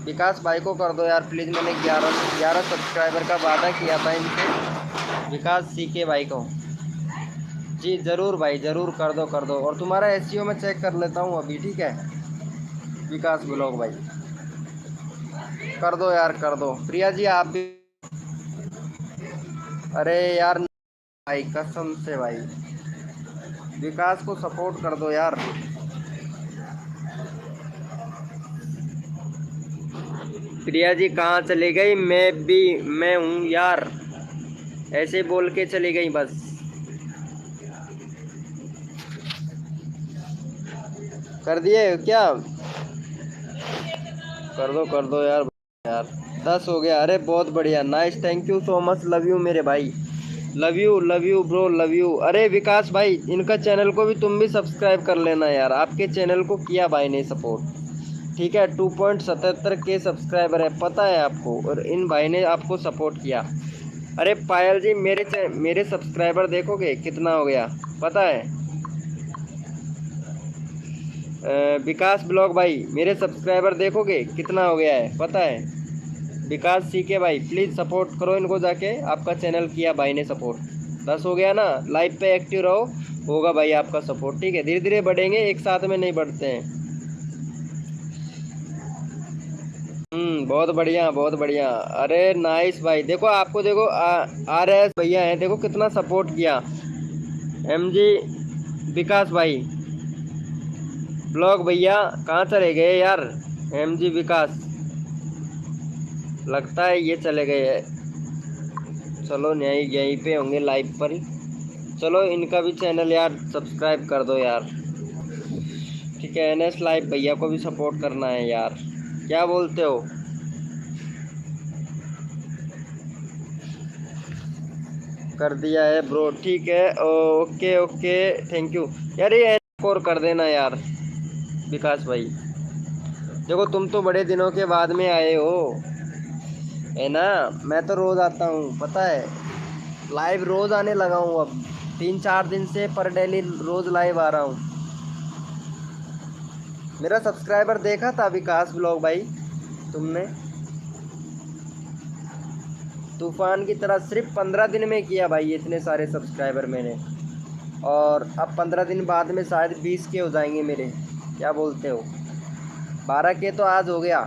विकास भाई को कर दो यार प्लीज़, मैंने 11 सब्सक्राइबर का वादा किया था इनसे। विकास CK भाई को जी ज़रूर भाई ज़रूर कर दो कर दो। और तुम्हारा SEO में चेक कर लेता हूँ अभी, ठीक है। विकास ब्लॉग भाई, कर दो यार, कर दो। प्रिया जी आप भी, अरे यार भाई कसम से भाई, विकास को सपोर्ट कर दो यार। प्रिया जी कहाँ चली गई? मैं हूँ यार, ऐसे बोल के चली गई बस। कर दिए क्या? कर दो यार। यार 10 हो गया, अरे बहुत बढ़िया, nice, thank you so much, love you मेरे भाई, love you bro, love you. अरे विकास भाई इनका चैनल को भी तुम भी सब्सक्राइब कर लेना यार, आपके चैनल को किया भाई ने सपोर्ट, ठीक है। 2.77 के सब्सक्राइबर है, पता है आपको, और इन भाई ने आपको सपोर्ट किया। अरे पायल जी मेरे सब्सक्राइबर देखोगे कितना हो गया, पता है? विकास ब्लॉग भाई मेरे सब्सक्राइबर देखोगे कितना हो गया है, पता है? विकास सीके भाई प्लीज़ सपोर्ट करो इनको जाके, आपका चैनल किया भाई ने सपोर्ट, 10 हो गया ना। लाइव पे एक्टिव रहो, होगा भाई आपका सपोर्ट, ठीक है। धीरे धीरे बढ़ेंगे, एक साथ में नहीं बढ़ते हैं। बहुत बढ़िया, बहुत बढ़िया। अरे नाइस भाई, देखो आपको, देखो आर एस भैया हैं, देखो कितना सपोर्ट किया। एम जी विकास भाई, ब्लॉग भैया कहाँ चले गए यार? एम जी विकास, लगता है ये चले गए हैं। चलो यहीं यहीं पे होंगे लाइव पर ही। चलो इनका भी चैनल यार सब्सक्राइब कर दो यार, ठीक है। एन एस लाइव भैया को भी सपोर्ट करना है यार, क्या बोलते हो? कर दिया है ब्रो, ठीक है, ओके ओके, थैंक यू। यार ये और कर देना यार विकास भाई, देखो तुम तो बड़े दिनों के बाद में आए हो, है ना। मैं तो रोज़ आता हूँ, पता है, लाइव रोज़ आने लगा हूँ अब, 3-4 दिन से पर डेली रोज़ लाइव आ रहा हूँ। मेरा सब्सक्राइबर देखा था विकास ब्लॉग भाई तुमने? तूफान की तरह सिर्फ 15 दिन में किया भाई इतने सारे सब्सक्राइबर मैंने, और अब 15 दिन बाद में शायद 20 के हो जाएंगे मेरे, क्या बोलते हो? 12 के तो आज हो गया,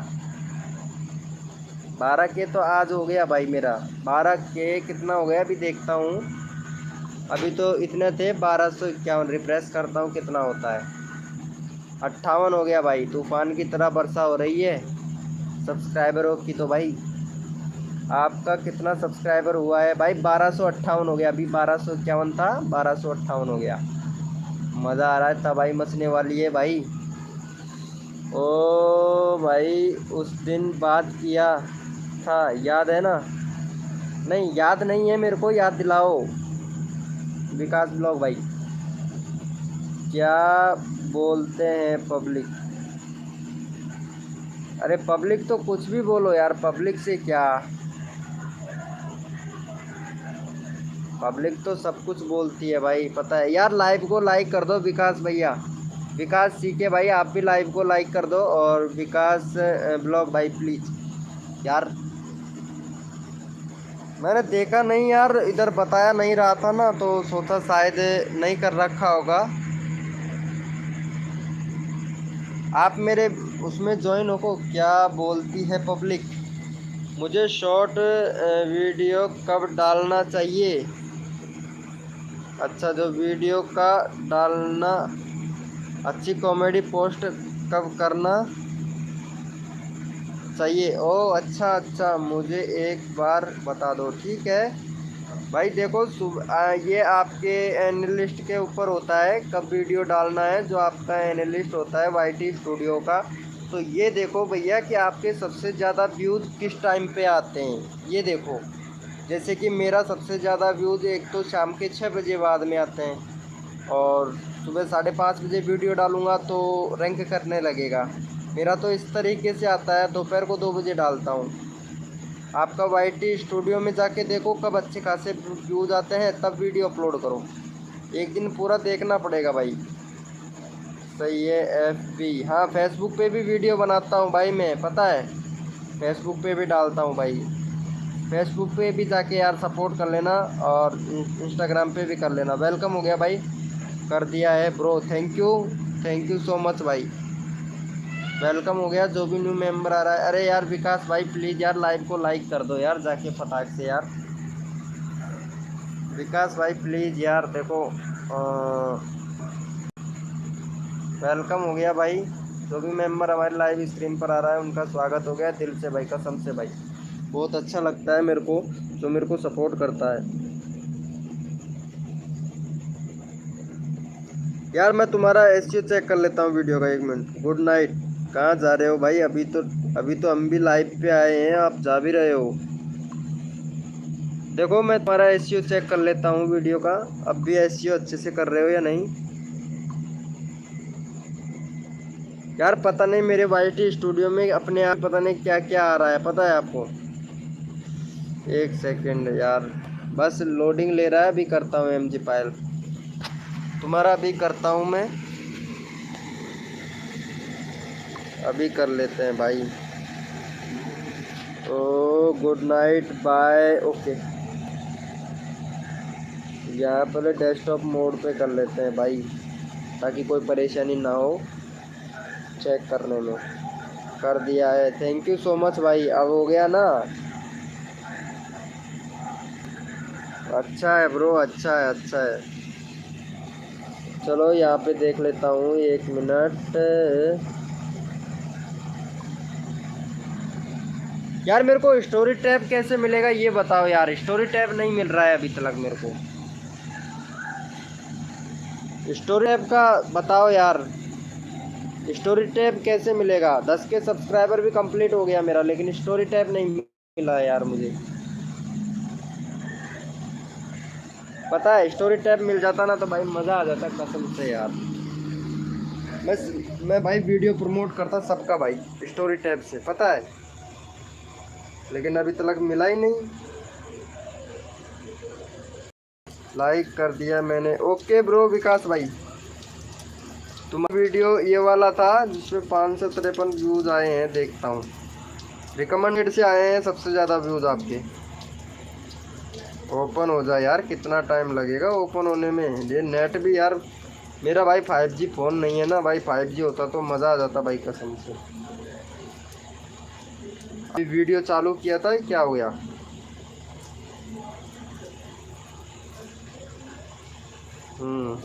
12 के तो आज हो गया भाई मेरा। 12 के कितना हो गया अभी देखता हूँ, अभी तो इतने थे 1251, रिफ्रेश करता हूँ कितना होता है। 58 हो गया भाई, तूफान की तरह वर्षा हो रही है सब्सक्राइबरों की। तो भाई आपका कितना सब्सक्राइबर हुआ है भाई? 1258 हो गया, अभी 1251 था, 1258 हो गया। मज़ा आ रहा है, तबाही मचने वाली है भाई। ओ भाई उस दिन बात किया था, याद है ना? नहीं याद नहीं है मेरे को, याद दिलाओ विकास ब्लॉग भाई। क्या बोलते हैं पब्लिक? अरे पब्लिक तो कुछ भी बोलो यार, पब्लिक से क्या, पब्लिक तो सब कुछ बोलती है भाई, पता है यार। लाइव को लाइक कर दो विकास भैया, विकास सीके भाई आप भी लाइव को लाइक कर दो, और विकास ब्लॉग भाई प्लीज़ यार। मैंने देखा नहीं यार, इधर बताया नहीं रहा था ना, तो सोचा शायद नहीं कर रखा होगा। आप मेरे उसमें ज्वाइन हो को, क्या बोलती है पब्लिक? मुझे शॉर्ट वीडियो कब डालना चाहिए? अच्छा, जो वीडियो का डालना, अच्छी कॉमेडी पोस्ट कब करना चाहिए? ओ अच्छा अच्छा, मुझे एक बार बता दो, ठीक है भाई। देखो ये आपके एनालिस्ट के ऊपर होता है कब वीडियो डालना है, जो आपका एनालिस्ट होता है वाईटी स्टूडियो का। तो ये देखो भैया कि आपके सबसे ज़्यादा व्यूज़ किस टाइम पे आते हैं, ये देखो। जैसे कि मेरा सबसे ज़्यादा व्यूज़ एक तो शाम के 6 बजे बाद में आते हैं, और सुबह 5:30 बजे वीडियो डालूँगा तो रैंक करने लगेगा। मेरा तो इस तरीके से आता है, दोपहर को 2 बजे डालता हूँ। आपका वाईटी स्टूडियो में जाके देखो कब अच्छे खासे व्यूज़ आते हैं, तब वीडियो अपलोड करो। एक दिन पूरा देखना पड़ेगा भाई। सही है FB, हाँ फेसबुक पे भी वीडियो बनाता हूँ भाई मैं, पता है, फेसबुक पे भी डालता हूँ भाई। फेसबुक पे भी जाके यार सपोर्ट कर लेना, और इंस्टाग्राम पे भी कर लेना। वेलकम हो गया भाई, कर दिया है bro, thank you so much भाई। वेलकम हो गया जो भी न्यू मेंबर आ रहा है। अरे यार विकास भाई प्लीज़ यार लाइव को लाइक कर दो यार जाके फटाक से यार। विकास भाई प्लीज़ यार देखो वेलकम हो गया भाई। जो भी मेंबर हमारे लाइव स्ट्रीम पर आ रहा है उनका स्वागत हो गया दिल से भाई, कसम से भाई। बहुत अच्छा लगता है मेरे को जो मेरे को सपोर्ट करता है यार। मैं तुम्हारा एसईओ चेक कर लेता हूँ वीडियो का, 1 मिनट। Good night. कहाँ जा रहे हो भाई? अभी तो हम भी लाइव पे आए हैं, आप जा भी रहे हो। देखो मैं तुम्हारा एसईओ चेक कर लेता हूँ वीडियो का। अब भी एसईओ अच्छे से कर रहे हो या नहीं यार? पता नहीं मेरे वाईटी स्टूडियो में अपने आप पता नहीं क्या क्या आ रहा है, पता है आपको? 1 सेकेंड यार, बस लोडिंग ले रहा है। अभी करता हूँ एमजी पायल, तुम्हारा अभी करता हूँ मैं। अभी कर लेते हैं भाई। ओ गुड नाइट बाय। ओके यहाँ पहले डेस्कटॉप मोड पे कर लेते हैं भाई, ताकि कोई परेशानी ना हो चेक करने में। कर दिया है, थैंक यू सो मच भाई। अब हो गया ना? अच्छा है ब्रो, अच्छा है, अच्छा है। चलो यहाँ पे देख लेता हूँ, 1 मिनट। यार मेरे को स्टोरी टैब कैसे मिलेगा ये बताओ यार। स्टोरी टैब नहीं मिल रहा है अभी तक मेरे को। स्टोरी टैब का बताओ यार, स्टोरी टैब कैसे मिलेगा? 10 के सब्सक्राइबर भी कंप्लीट हो गया मेरा, लेकिन स्टोरी टैब नहीं मिला यार मुझे। पता है स्टोरी टैब मिल जाता ना तो भाई मज़ा आ जाता कसम से यार। मैं भाई वीडियो प्रमोट करता सबका भाई स्टोरी टैब से, पता है, लेकिन अभी तक मिला ही नहीं। लाइक कर दिया मैंने। ओके ब्रो विकास भाई, तुम्हारा वीडियो ये वाला था जिसमें 553 व्यूज़ आए हैं, देखता हूँ। रिकमेंडेड से आए हैं सबसे ज़्यादा व्यूज़ आपके। ओपन हो जाए यार, कितना टाइम लगेगा ओपन होने में? ये नेट भी यार मेरा भाई 5G फ़ोन नहीं है ना भाई। 5G होता तो मज़ा आ जाता भाई कसम से। अभी वीडियो चालू किया था, क्या हो गया?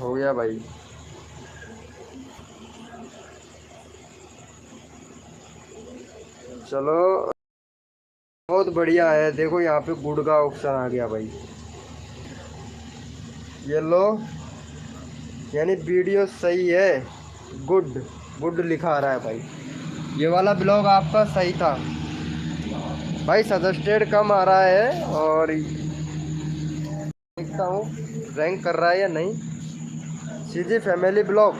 हो गया भाई। चलो बहुत बढ़िया है। देखो यहाँ पे गुड का ऑप्शन आ गया भाई, ये लो। यानी वीडियो सही है, गुड गुड लिखा आ रहा है भाई। ये वाला ब्लॉग आपका सही था भाई। सजेस्टेड कम आ रहा है और देखता हूँ रैंक कर रहा है या नहीं। CG family blog,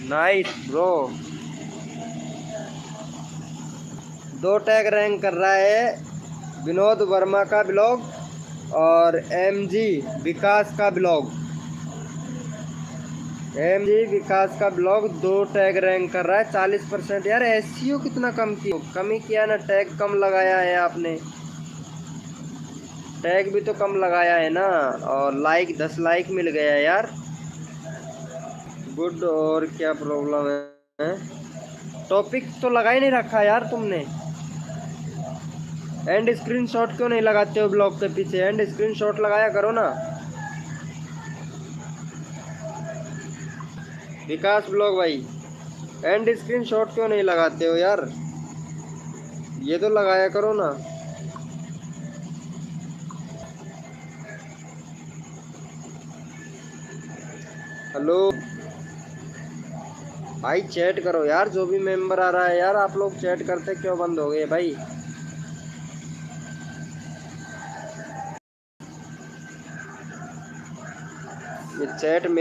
nice bro. 2 tag rank कर रहा है, विनोद वर्मा का ब्लॉग और एमजी विकास का ब्लॉग। एमजी विकास का ब्लॉग 2 टैग रैंक कर रहा है, 40%। यार एसईओ कितना कम ही किया ना, टैग कम लगाया है आपने। टैग भी तो कम लगाया है ना। और लाइक 10 लाइक मिल गया यार, गुड। और क्या प्रॉब्लम है? टॉपिक तो लगा ही नहीं रखा यार तुमने। एंड स्क्रीनशॉट क्यों नहीं लगाते हो ब्लॉग के पीछे? एंड स्क्रीनशॉट लगाया करो ना विकास ब्लॉग भाई। एंड स्क्रीनशॉट क्यों नहीं लगाते हो यार? ये तो लगाया करो ना। हेलो भाई चैट करो यार, जो भी मेंबर आ रहा है यार। आप लोग चैट करते क्यों बंद हो गए भाई? ये चैट में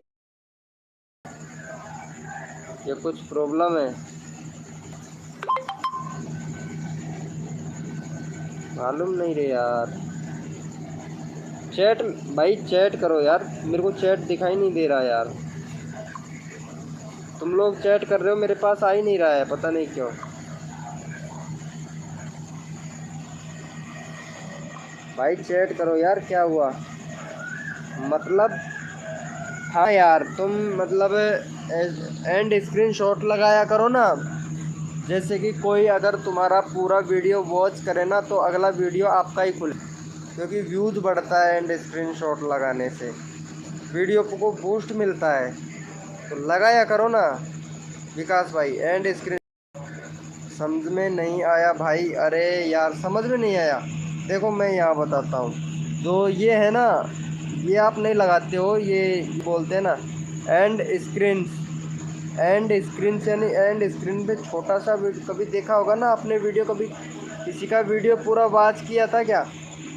ये कुछ प्रॉब्लम है, मालूम नहीं रे यार। चैट भाई चैट करो यार, मेरे को चैट दिखाई नहीं दे रहा यार। तुम लोग चैट कर रहे हो, मेरे पास आ ही नहीं रहा है, पता नहीं क्यों। भाई चैट करो यार, क्या हुआ मतलब? हाँ यार तुम मतलब एंड स्क्रीनशॉट लगाया करो ना। जैसे कि कोई अगर तुम्हारा पूरा वीडियो वॉच करे ना तो अगला वीडियो आपका ही खुले, क्योंकि व्यूज़ बढ़ता है एंड स्क्रीनशॉट लगाने से, वीडियो को बूस्ट मिलता है। तो लगाया करो ना विकास भाई एंड स्क्रीन। समझ में नहीं आया भाई? अरे यार समझ में नहीं आया। देखो मैं यहाँ बताता हूँ, जो ये है ना, ये आप नहीं लगाते हो, ये बोलते हैं ना एंड स्क्रीन। एंड स्क्रीन से यानी एंड स्क्रीन पे छोटा सा कभी देखा होगा ना आपने वीडियो, कभी किसी का वीडियो पूरा वॉच किया था क्या?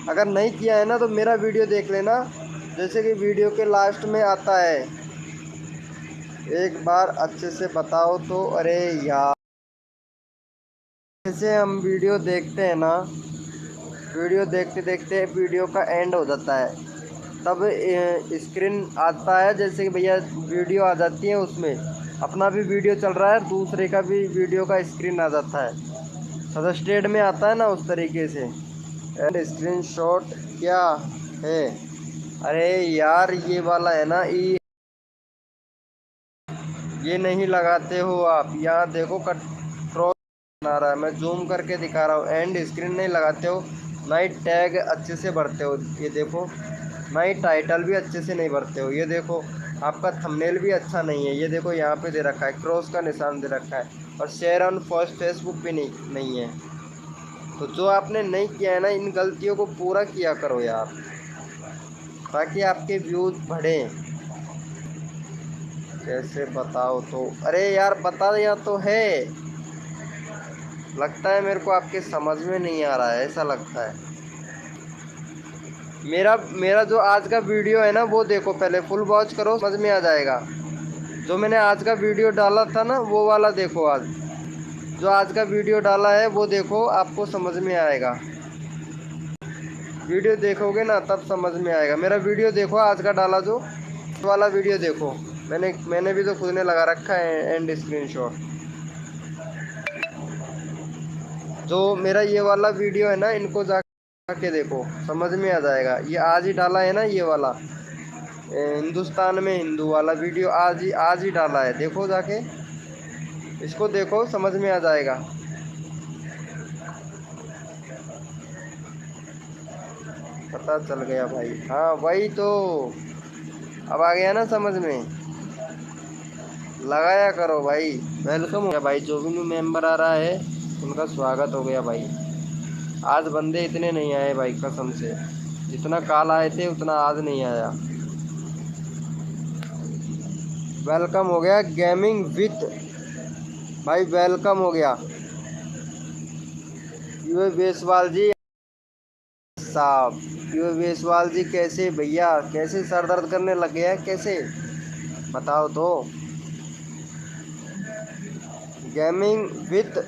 अगर नहीं किया है ना तो मेरा वीडियो देख लेना, जैसे कि वीडियो के लास्ट में आता है, एक बार अच्छे से बताओ तो। अरे यार जैसे हम वीडियो देखते हैं ना, वीडियो देखते देखते वीडियो का एंड हो जाता है, तब स्क्रीन आता है, जैसे कि भैया वीडियो आ जाती है, उसमें अपना भी वीडियो चल रहा है, दूसरे का भी वीडियो का स्क्रीन आ जाता है, सजेस्टेड में आता है ना, उस तरीके से। एंड स्क्रीन शॉट क्या है? अरे यार ये वाला है ना, ये नहीं लगाते हो आप? यहाँ देखो कट क्रॉस बना रहा है, मैं जूम करके दिखा रहा हूँ। एंड स्क्रीन नहीं लगाते हो, ना ही टैग अच्छे से भरते हो, ये देखो, ना ही टाइटल भी अच्छे से नहीं भरते हो, ये देखो आपका थंबनेल भी अच्छा नहीं है, ये देखो यहाँ पे दे रखा है, क्रॉस का निशान दे रखा है, और शेयर ऑन फर्स्ट फेसबुक भी नहीं है। तो जो आपने नहीं किया है ना, इन गलतियों को पूरा किया करो यार, ताकि आपके व्यूज़ बढ़ें। कैसे बताओ तो? अरे यार बता दिया तो है, लगता है मेरे को आपके समझ में नहीं आ रहा है, ऐसा लगता है। मेरा मेरा जो आज का वीडियो है ना वो देखो, पहले फुल वॉच करो, समझ में आ जाएगा। जो मैंने आज का वीडियो डाला था ना वो वाला देखो, आज जो आज का वीडियो डाला है वो देखो, आपको समझ में आएगा। वीडियो देखोगे ना तब समझ में आएगा। मेरा वीडियो देखो आज का डाला जो वाला वीडियो देखो, मैंने भी तो खुद ने लगा रखा है एंड स्क्रीनशॉट। जो मेरा ये वाला वीडियो है ना, इनको जाके देखो, समझ में आ जाएगा। ये आज ही डाला है ना, ये वाला हिंदुस्तान में हिंदू वाला वीडियो आज ही डाला है, देखो जाके, इसको देखो, समझ में आ जाएगा। पता चल गया भाई, हाँ वही तो, अब आ गया ना समझ में। लगाया करो भाई। वेलकम हो गया भाई, जो भी न्यू मेंबर आ रहा है उनका स्वागत हो गया भाई। आज बंदे इतने नहीं आए भाई कसम से, जितना काल आए थे उतना आज नहीं आया। वेलकम हो गया गेमिंग विथ भाई, वेलकम हो गया यूए बेसवाल जी साहब। यूए बेसवाल जी कैसे भैया, कैसे सर दर्द करने लग गया है, कैसे बताओ तो? गेमिंग विथ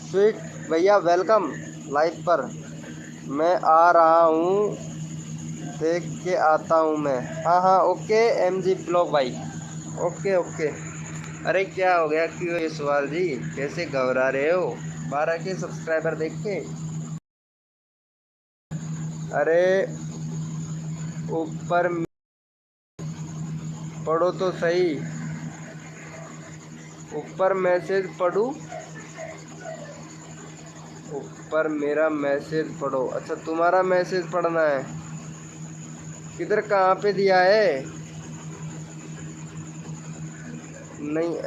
स्वीट भैया वेलकम लाइव पर। मैं आ रहा हूँ, देख के आता हूँ मैं। हाँ हाँ ओके एमजी ब्लॉग भाई, ओके ओके। अरे क्या हो गया, क्यों ये सवाल जी, कैसे घबरा रहे हो 12 के सब्सक्राइबर देख के? अरे ऊपर पढ़ो तो सही, ऊपर मैसेज पढ़ूँ, ऊपर मेरा मैसेज पढ़ो। अच्छा तुम्हारा मैसेज पढ़ना है, किधर कहाँ पे दिया है? नहीं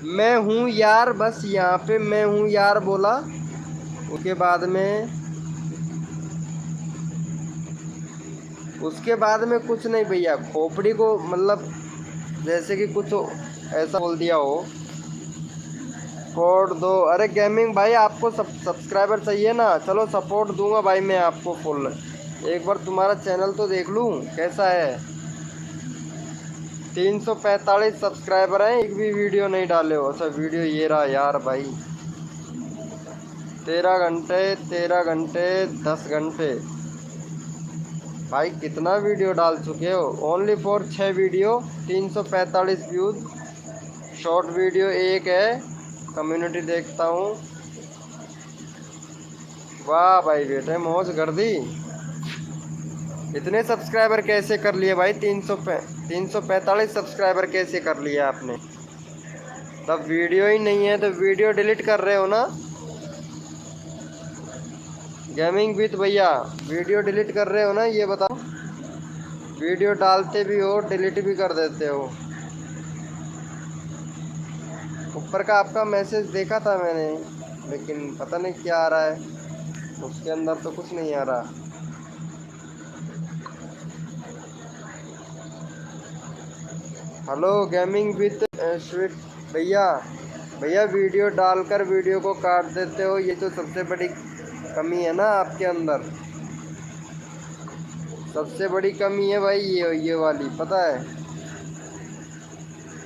मैं हूँ यार, बस यहाँ पे मैं हूँ यार बोला, उसके बाद में कुछ नहीं भैया, खोपड़ी को मतलब जैसे कि कुछ ऐसा बोल दिया हो, कोड दो। अरे गेमिंग भाई आपको सब्सक्राइबर चाहिए ना, चलो सपोर्ट दूंगा भाई मैं आपको फुल। एक बार तुम्हारा चैनल तो देख लूँ कैसा है। 345 सब्सक्राइबर हैं, एक भी वीडियो नहीं डाले हो। अच्छा वीडियो ये रहा यार भाई, 13 घंटे 10 घंटे भाई, कितना वीडियो डाल चुके हो? Only for 6 video, 345 views. Short video एक है, कम्युनिटी देखता हूँ। वाह भाई बेटे मौज कर दी। इतने सब्सक्राइबर कैसे कर लिए भाई? 345 सब्सक्राइबर कैसे कर लिए आपने? तब वीडियो ही नहीं है तो वीडियो डिलीट कर रहे हो ना? गेमिंग विद भैया वीडियो डिलीट कर रहे हो ना, ये बताओ। वीडियो डालते भी हो डिलीट भी कर देते हो। ऊपर का आपका मैसेज देखा था मैंने, लेकिन पता नहीं क्या आ रहा है, उसके अंदर तो कुछ नहीं आ रहा। हेलो गेमिंग विद स्वीट भैया, भैया वीडियो डालकर वीडियो को काट देते हो, ये तो सबसे बड़ी कमी है ना आपके अंदर। सबसे बड़ी कमी है भाई ये वाली, पता है?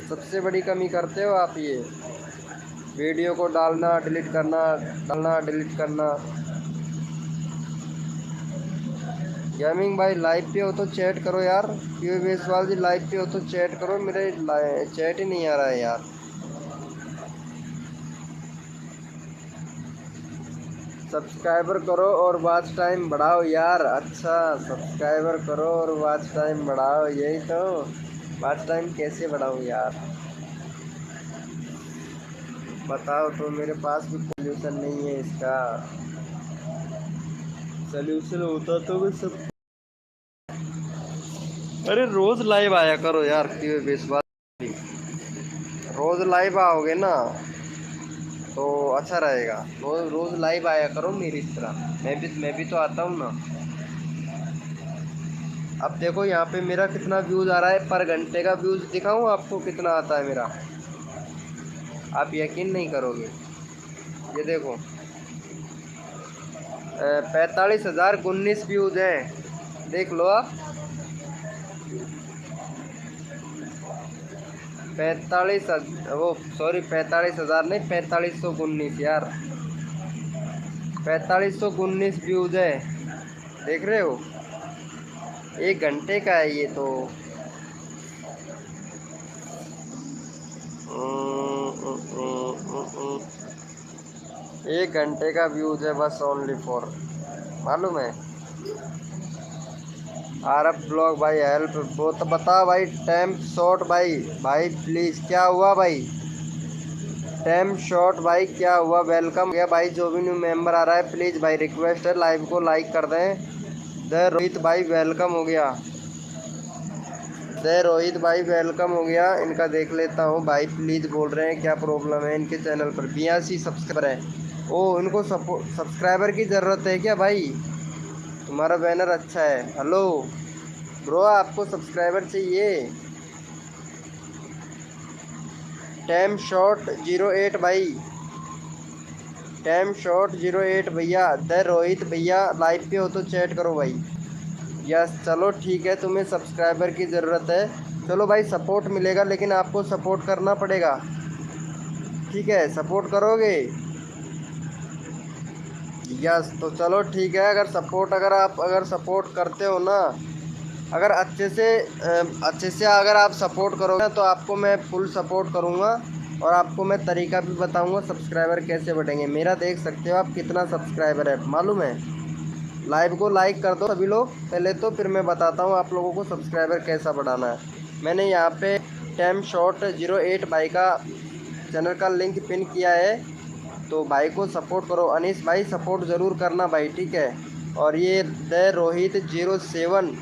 सबसे बड़ी कमी करते हो आप ये, वीडियो को डालना डिलीट करना, डालना डिलीट करना। गेमिंग भाई लाइव पे हो तो चैट करो यार, क्यों बेसवाल जी लाइव पे हो तो चैट करो, मेरे चैट ही नहीं आ रहा है यार। सब्सक्राइबर करो और वॉच टाइम बढ़ाओ यार। अच्छा, सब्सक्राइबर करो और वॉच टाइम बढ़ाओ, यही तो। वॉच टाइम कैसे बढ़ाऊँ यार, बताओ तो। मेरे पास भी सोल्यूशन नहीं है इसका, सोल्यूशन होता तो मैं सब। अरे रोज लाइव आया करो यार, क्यों बेसवाल। रोज लाइव आओगे ना तो अच्छा रहेगा। रोज रोज लाइव आया करो मेरी तरह, मैं भी तो आता हूँ ना। अब देखो यहाँ पे मेरा कितना व्यूज़ आ रहा है, पर घंटे का व्यूज़ दिखाऊँ आपको कितना आता है मेरा, आप यकीन नहीं करोगे। ये देखो 45,019 व्यूज़ हैं, देख लो आप। 45, वो सॉरी 45,000 नहीं, 4519 यार, 4519 व्यूज़ है, देख रहे हो? 1 घंटे का है ये तो। एक घंटे का व्यूज है बस, ओनली फॉर, मालूम है? आरब ब्लॉग भाई हेल्प, वो तो बताओ भाई। टाइम शॉर्ट भाई, भाई प्लीज़ क्या हुआ भाई? टाइम शॉर्ट भाई क्या हुआ? वेलकम गया भाई, जो भी न्यू मेंबर आ रहा है प्लीज़ भाई, रिक्वेस्ट है लाइव को लाइक कर दें। जय रोहित भाई वेलकम हो गया, जय रोहित भाई वेलकम हो गया। इनका देख लेता हूँ भाई, प्लीज़ बोल रहे हैं क्या प्रॉब्लम है इनके चैनल पर। 82 सब्सक्राइबर है। ओ इनको सब्सक्राइबर की ज़रूरत है क्या भाई? तुम्हारा बैनर अच्छा है। हेलो ब्रो, आपको सब्सक्राइबर चाहिए? टाइम शॉट 08 भाई, टाइम शॉट 08 भैया। द रोहित भैया लाइव पे हो तो चैट करो भाई। यस चलो ठीक है, तुम्हें सब्सक्राइबर की ज़रूरत है, चलो भाई सपोर्ट मिलेगा, लेकिन आपको सपोर्ट करना पड़ेगा, ठीक है? सपोर्ट करोगे? यस तो चलो ठीक है। अगर सपोर्ट करते हो ना, अगर अच्छे से अगर आप सपोर्ट करोगे तो आपको मैं फुल सपोर्ट करूँगा, और आपको मैं तरीका भी बताऊँगा सब्सक्राइबर कैसे बढ़ेंगे। मेरा देख सकते हो आप कितना सब्सक्राइबर है, मालूम है? लाइव को लाइक कर दो सभी लोग पहले तो, फिर मैं बताता हूँ आप लोगों को सब्सक्राइबर कैसा बढ़ाना है। मैंने यहाँ पे टाइम शॉट 08 भाई का चैनल का लिंक पिन किया है, तो भाई को सपोर्ट करो। अनीस भाई सपोर्ट ज़रूर करना भाई, ठीक है? और ये द रोहित 07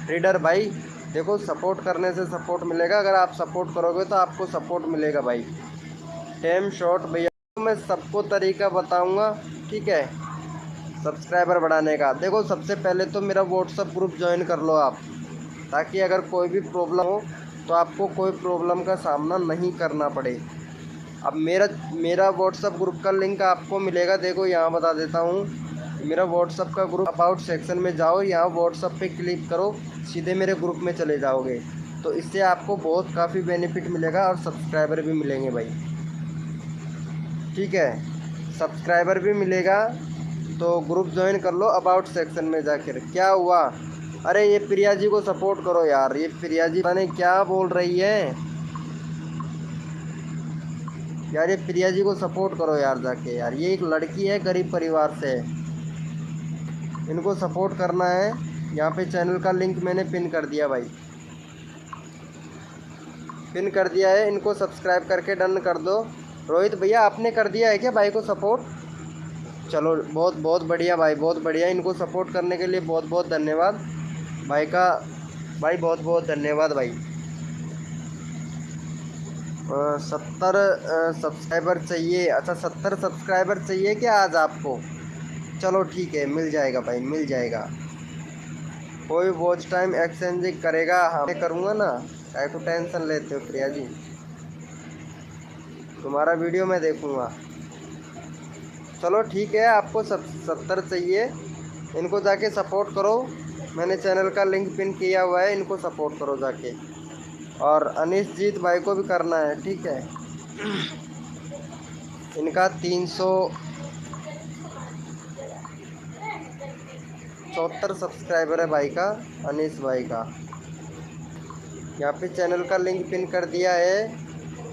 रीडर भाई, देखो सपोर्ट करने से सपोर्ट मिलेगा, अगर आप सपोर्ट करोगे तो आपको सपोर्ट मिलेगा भाई। टाइम शॉट भैया, मैं सबको तरीका बताऊंगा, ठीक है? सब्सक्राइबर बढ़ाने का देखो, सबसे पहले तो मेरा व्हाट्सअप ग्रुप ज्वाइन कर लो आप, ताकि अगर कोई भी प्रॉब्लम हो तो आपको कोई प्रॉब्लम का सामना नहीं करना पड़े। अब मेरा व्हाट्सअप ग्रुप का लिंक आपको मिलेगा, देखो यहाँ बता देता हूँ। मेरा व्हाट्सअप का ग्रुप अबाउट सेक्शन में जाओ, यहाँ व्हाट्सअप पे क्लिक करो, सीधे मेरे ग्रुप में चले जाओगे, तो इससे आपको बहुत काफ़ी बेनिफिट मिलेगा और सब्सक्राइबर भी मिलेंगे भाई, ठीक है? सब्सक्राइबर भी मिलेगा, तो ग्रुप ज्वाइन कर लो अबाउट सेक्शन में जाकर। क्या हुआ? अरे ये प्रिया जी को सपोर्ट करो यार, ये प्रिया जी पता नहीं क्या बोल रही है यार, ये प्रिया जी को सपोर्ट करो यार जाके यार, ये एक लड़की है गरीब परिवार से, इनको सपोर्ट करना है। यहाँ पे चैनल का लिंक मैंने पिन कर दिया भाई। पिन कर दिया है, इनको सब्सक्राइब करके डन कर दो। रोहित भैया आपने कर दिया है क्या भाई को सपोर्ट? चलो बहुत बहुत बढ़िया भाई, बहुत बढ़िया। इनको सपोर्ट करने के लिए बहुत बहुत धन्यवाद भाई का, भाई बहुत बहुत धन्यवाद भाई। 70 सब्सक्राइबर चाहिए। अच्छा 70 सब्सक्राइबर चाहिए क्या आज आपको? चलो ठीक है, मिल जाएगा भाई, मिल जाएगा। कोई वॉच टाइम एक्सचेंज करेगा? हाँ मैं करूँगा ना, क्या को टेंशन लेते हो प्रिया जी, तुम्हारा वीडियो मैं देखूँगा। चलो ठीक है, आपको 70 चाहिए, इनको जाके सपोर्ट करो। मैंने चैनल का लिंक पिन किया हुआ है, इनको सपोर्ट करो जाके। और अनीश जीत भाई को भी करना है, ठीक है। इनका 374 सब्सक्राइबर है भाई का, अनीश भाई का। यहाँ पे चैनल का लिंक पिन कर दिया है,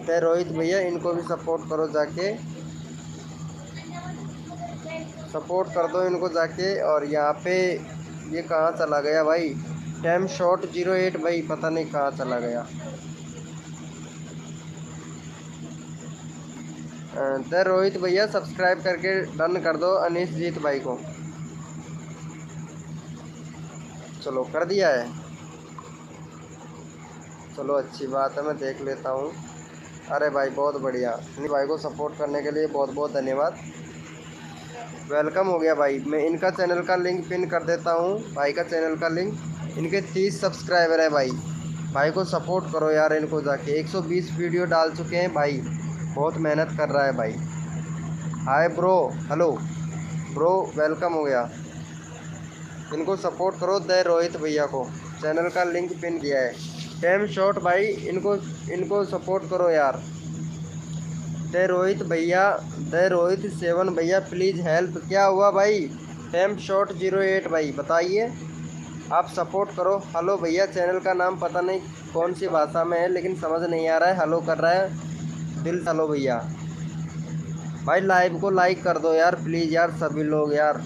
तो रोहित भैया इनको भी सपोर्ट करो जाके, सपोर्ट कर दो इनको जाके। और यहाँ पे ये कहाँ चला गया भाई, टाइम शॉट 08 भाई, पता नहीं कहाँ चला गया। तो रोहित भैया सब्सक्राइब करके डन कर दो अनीश जीत भाई को। चलो कर दिया है, चलो अच्छी बात है, मैं देख लेता हूँ। अरे भाई बहुत बढ़िया, अनिल भाई को सपोर्ट करने के लिए बहुत बहुत धन्यवाद। वेलकम हो गया भाई। मैं इनका चैनल का लिंक पिन कर देता हूँ, भाई का चैनल का लिंक। इनके 30 सब्सक्राइबर है भाई, भाई को सपोर्ट करो यार इनको जाके। 120 वीडियो डाल चुके हैं भाई, बहुत मेहनत कर रहा है भाई। Hi bro, hello bro, welcome हो गया। इनको सपोर्ट करो, दे रोहित भैया को, चैनल का लिंक पिन किया है। टाइम शॉट भाई, इनको सपोर्ट करो यार। दे रोहित भैया, दे रोहित 7 भैया प्लीज़ हेल्प। क्या हुआ भाई? टाइम शॉट 08 भाई, बताइए, आप सपोर्ट करो। हेलो भैया, चैनल का नाम पता नहीं कौन सी भाषा में है, लेकिन समझ नहीं आ रहा है। हेलो कर रहा है दिल। हेलो भैया, भाई लाइव को लाइक कर दो यार प्लीज़ यार, सभी लोग यार।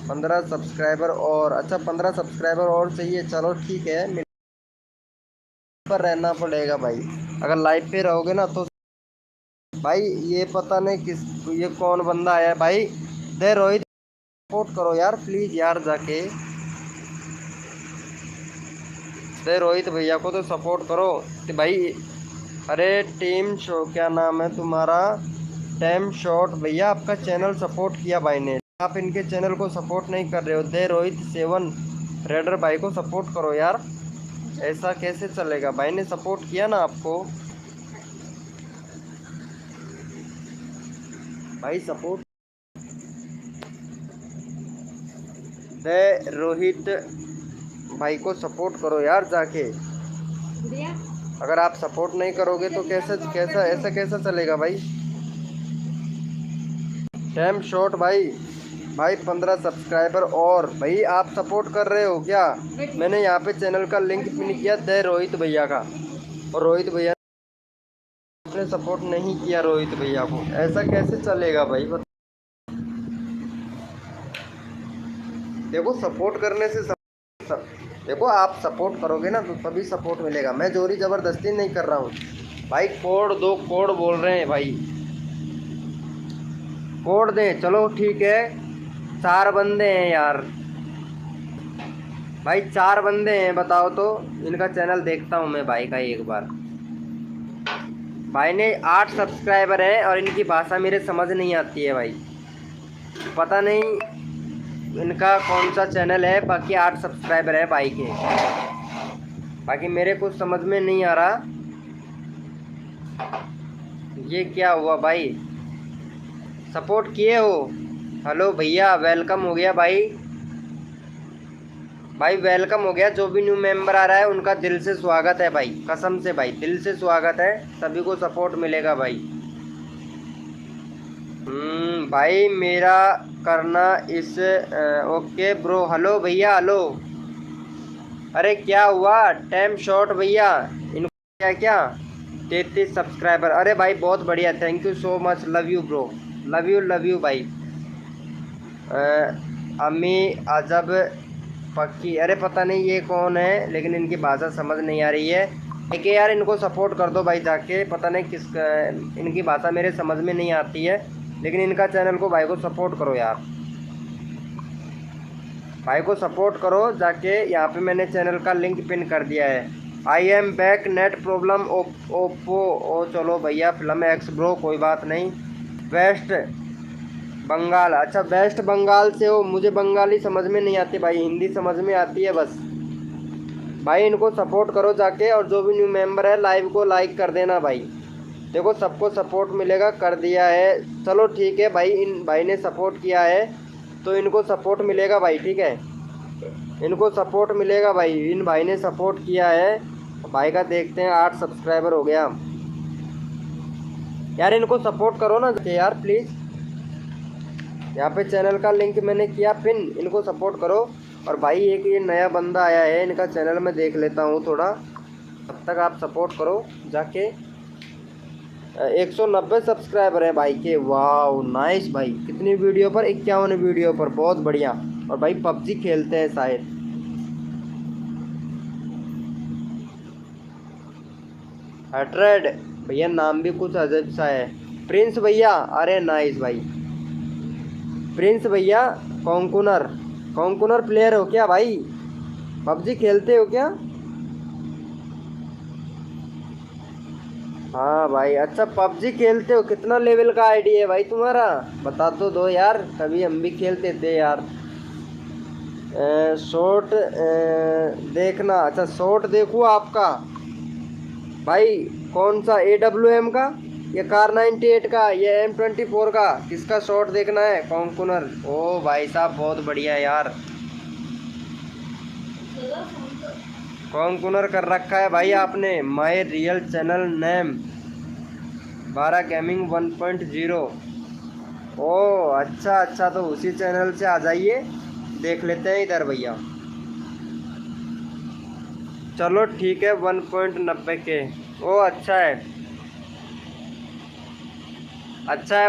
15 सब्सक्राइबर और, अच्छा 15 सब्सक्राइबर और चाहिए। चलो ठीक है, पर रहना पड़ेगा भाई, अगर लाइव पे रहोगे ना तो। भाई ये पता नहीं किस, ये कौन बंदा आया है भाई। दे रोहित सपोर्ट करो यार प्लीज़ यार जाके, दे रोहित भैया को तो सपोर्ट करो तो भाई। अरे टीम शो, क्या नाम है तुम्हारा? टाइम शॉट भैया, आपका चैनल सपोर्ट किया भाई ने, आप इनके चैनल को सपोर्ट नहीं कर रहे हो। दे रोहित 7 रेडर भाई को सपोर्ट करो यार, ऐसा कैसे चलेगा? भाई ने सपोर्ट किया ना आपको, भाई सपोर्ट। दे रोहित भाई को सपोर्ट करो यार जाके। अगर आप सपोर्ट नहीं करोगे तो कैसा ऐसा कैसा चलेगा भाई? टाइम शॉट भाई, भाई 15 सब्सक्राइबर और। भाई आप सपोर्ट कर रहे हो क्या? मैंने यहाँ पे चैनल का लिंक पिन किया दे रोहित भैया का, और रोहित भैया ने सपोर्ट नहीं किया रोहित भैया को, ऐसा कैसे चलेगा भाई? देखो सपोर्ट करने से देखो आप सपोर्ट करोगे ना तो तभी सपोर्ट मिलेगा। मैं जोरी ज़बरदस्ती नहीं कर रहा हूँ भाई। कोड दो, कोड बोल रहे हैं भाई, कोड दें। चलो ठीक है, 4 बंदे हैं यार भाई, 4 बंदे हैं, बताओ तो। इनका चैनल देखता हूँ मैं भाई का एक बार। भाई ने 8 सब्सक्राइबर है और इनकी भाषा मेरे समझ नहीं आती है भाई, पता नहीं इनका कौन सा चैनल है। बाकी 8 सब्सक्राइबर है भाई के, बाकी मेरे कुछ समझ में नहीं आ रहा ये क्या हुआ भाई। सपोर्ट किए हो? हेलो भैया, वेलकम हो गया भाई, भाई वेलकम हो गया। जो भी न्यू मेंबर आ रहा है उनका दिल से स्वागत है भाई, कसम से भाई दिल से स्वागत है, सभी को सपोर्ट मिलेगा भाई। भाई मेरा करना इस ओके ब्रो। हेलो भैया, हेलो। अरे क्या हुआ? टाइम शॉर्ट भैया, इनको क्या क्या 33 सब्सक्राइबर। अरे भाई बहुत बढ़िया, thank you so much, love you bro, love you भाई। अम्मी अजब पक्की, अरे पता नहीं ये कौन है, लेकिन इनकी भाषा समझ नहीं आ रही है। एक यार इनको सपोर्ट कर दो भाई जाके, पता नहीं किस इनकी भाषा मेरे समझ में नहीं आती है, लेकिन इनका चैनल को भाई को सपोर्ट करो यार, भाई को सपोर्ट करो जाके। यहाँ पे मैंने चैनल का लिंक पिन कर दिया है। I am back net problem Oppo ओ चलो भैया फिल्म एक्स ब्रो, कोई बात नहीं। वेस्ट बंगाल, अच्छा वेस्ट बंगाल से हो, मुझे बंगाली समझ में नहीं आती भाई, हिंदी समझ में आती है बस। भाई इनको सपोर्ट करो जाके, और जो भी न्यू मेंबर है लाइव को लाइक कर देना भाई। देखो सबको सपोर्ट मिलेगा, कर दिया है, चलो ठीक है भाई। इन भाई ने सपोर्ट किया है तो इनको सपोर्ट मिलेगा भाई, ठीक है, इनको सपोर्ट मिलेगा भाई। इन भाई ने सपोर्ट किया है, भाई का देखते हैं 8 सब्सक्राइबर हो गया यार। इनको सपोर्ट करो ना यार प्लीज़। यहाँ पे चैनल का लिंक मैंने किया पिन, इनको सपोर्ट करो। और भाई एक ये नया बंदा आया है, इनका चैनल मैं देख लेता हूँ थोड़ा, तब तक आप सपोर्ट करो जाके। 190 सब्सक्राइबर हैं भाई के, वाह नाइस भाई। कितनी वीडियो पर? 51 वीडियो पर, बहुत बढ़िया। और भाई पबजी खेलते हैं शायद। हट्रेड भैया, नाम भी कुछ अजब सा है। प्रिंस भैया, अरे नाइस भाई। प्रिंस भैया कॉन्कुनर प्लेयर हो क्या भाई? पबजी खेलते हो क्या? हाँ भाई, अच्छा पबजी खेलते हो। कितना लेवल का आईडी है भाई तुम्हारा? बता तो दो यार, कभी हम भी खेलते थे यार। शॉट देखना, अच्छा शॉट देखूँ आपका भाई। कौन सा, AWM का या कार 98 का या M24 का, किसका शॉट देखना है? कॉन्कुनर, ओ भाई साहब बहुत बढ़िया यार, कॉन्कुनर कर रखा है भाई आपने। My real channel name 12 gaming 1.0। ओ अच्छा, तो उसी चैनल से आ जाइए, देख लेते हैं इधर भैया। चलो ठीक है, 1.90 के। ओ अच्छा है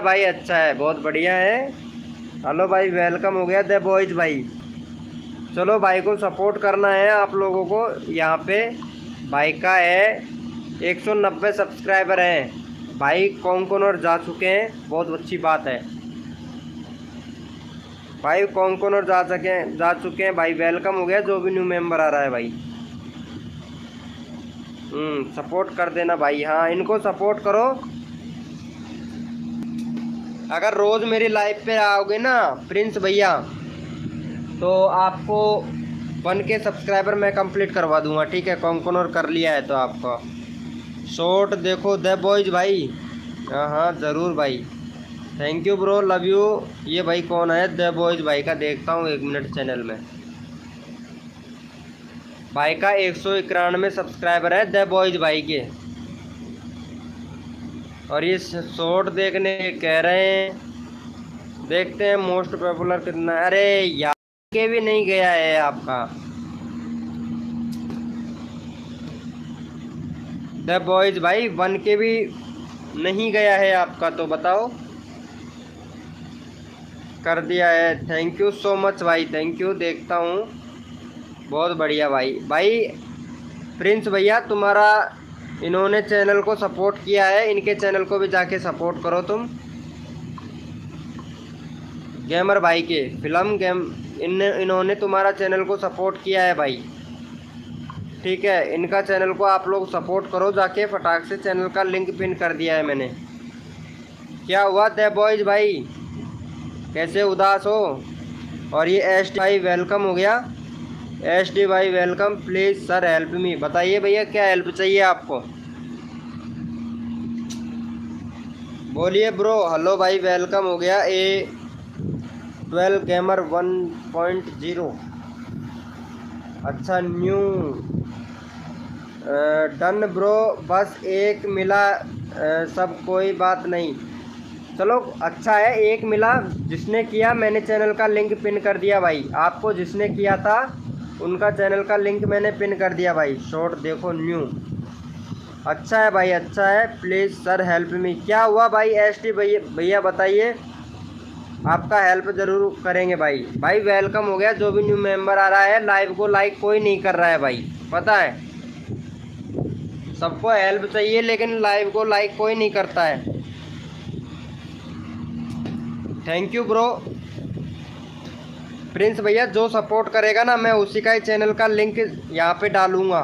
भाई, अच्छा है, बहुत बढ़िया है। हेलो भाई, वेलकम हो गया द बॉयज भाई। चलो भाई को सपोर्ट करना है आप लोगों को। यहाँ पे भाई का है 190 सब्सक्राइबर हैं भाई। कॉन्कुनर जा चुके हैं, बहुत अच्छी बात है भाई। कॉन्कुनर जा चुके हैं भाई, वेलकम हो गया जो भी न्यू मेंबर आ रहा है भाई। सपोर्ट कर देना भाई, हाँ इनको सपोर्ट करो। अगर रोज़ मेरी लाइव पे आओगे ना प्रिंस भैया, तो आपको 1K सब्सक्राइबर मैं कंप्लीट करवा दूंगा, ठीक है। कॉन्कुनर कर लिया है तो आपका शॉट देखो द बॉयज भाई। हाँ ज़रूर भाई, thank you bro, love you. ये भाई कौन है? द बॉयज भाई का देखता हूँ 1 मिनट चैनल में। भाई का 191 सब्सक्राइबर है द बॉयज भाई के। और ये शॉट देखने कह रहे हैं, देखते हैं मोस्ट पॉपुलर कितना। अरे यार के भी नहीं गया है आपका द बॉयज भाई, 1K भी नहीं गया है आपका, तो बताओ। कर दिया है, थैंक यू सो मच भाई, थैंक यू। देखता हूँ, बहुत बढ़िया भाई। प्रिंस भैया तुम्हारा, इन्होंने चैनल को सपोर्ट किया है, इनके चैनल को भी जाके सपोर्ट करो तुम। गेमर भाई के फिल्म गेम, इन्होंने तुम्हारा चैनल को सपोर्ट किया है भाई, ठीक है। इनका चैनल को आप लोग सपोर्ट करो जाके फटाक से। चैनल का लिंक पिन कर दिया है मैंने। क्या हुआ द बॉयज भाई, कैसे उदास हो? और ये SD भाई वेलकम हो गया। SD भाई welcome, please sir help me. बताइए भैया क्या हेल्प चाहिए आपको, बोलिए ब्रो। हेलो भाई वेलकम हो गया। A12 गेमर 1.0, अच्छा न्यू डन ब्रो, बस एक मिला सब कोई बात नहीं। चलो अच्छा है, एक मिला। जिसने किया मैंने चैनल का लिंक पिन कर दिया भाई। आपको जिसने किया था उनका चैनल का लिंक मैंने पिन कर दिया भाई। शॉट देखो न्यू, अच्छा है भाई, अच्छा है। Please sir help me. क्या हुआ भाई SD भैया बताइए, आपका हेल्प ज़रूर करेंगे भाई। भाई वेलकम हो गया जो भी न्यू मेंबर आ रहा है। लाइव को लाइक कोई नहीं कर रहा है भाई, पता है। सबको हेल्प चाहिए लेकिन लाइव को लाइक कोई नहीं करता है। Thank you bro. प्रिंस भैया जो सपोर्ट करेगा ना मैं उसी का ही चैनल का लिंक यहाँ पे डालूँगा,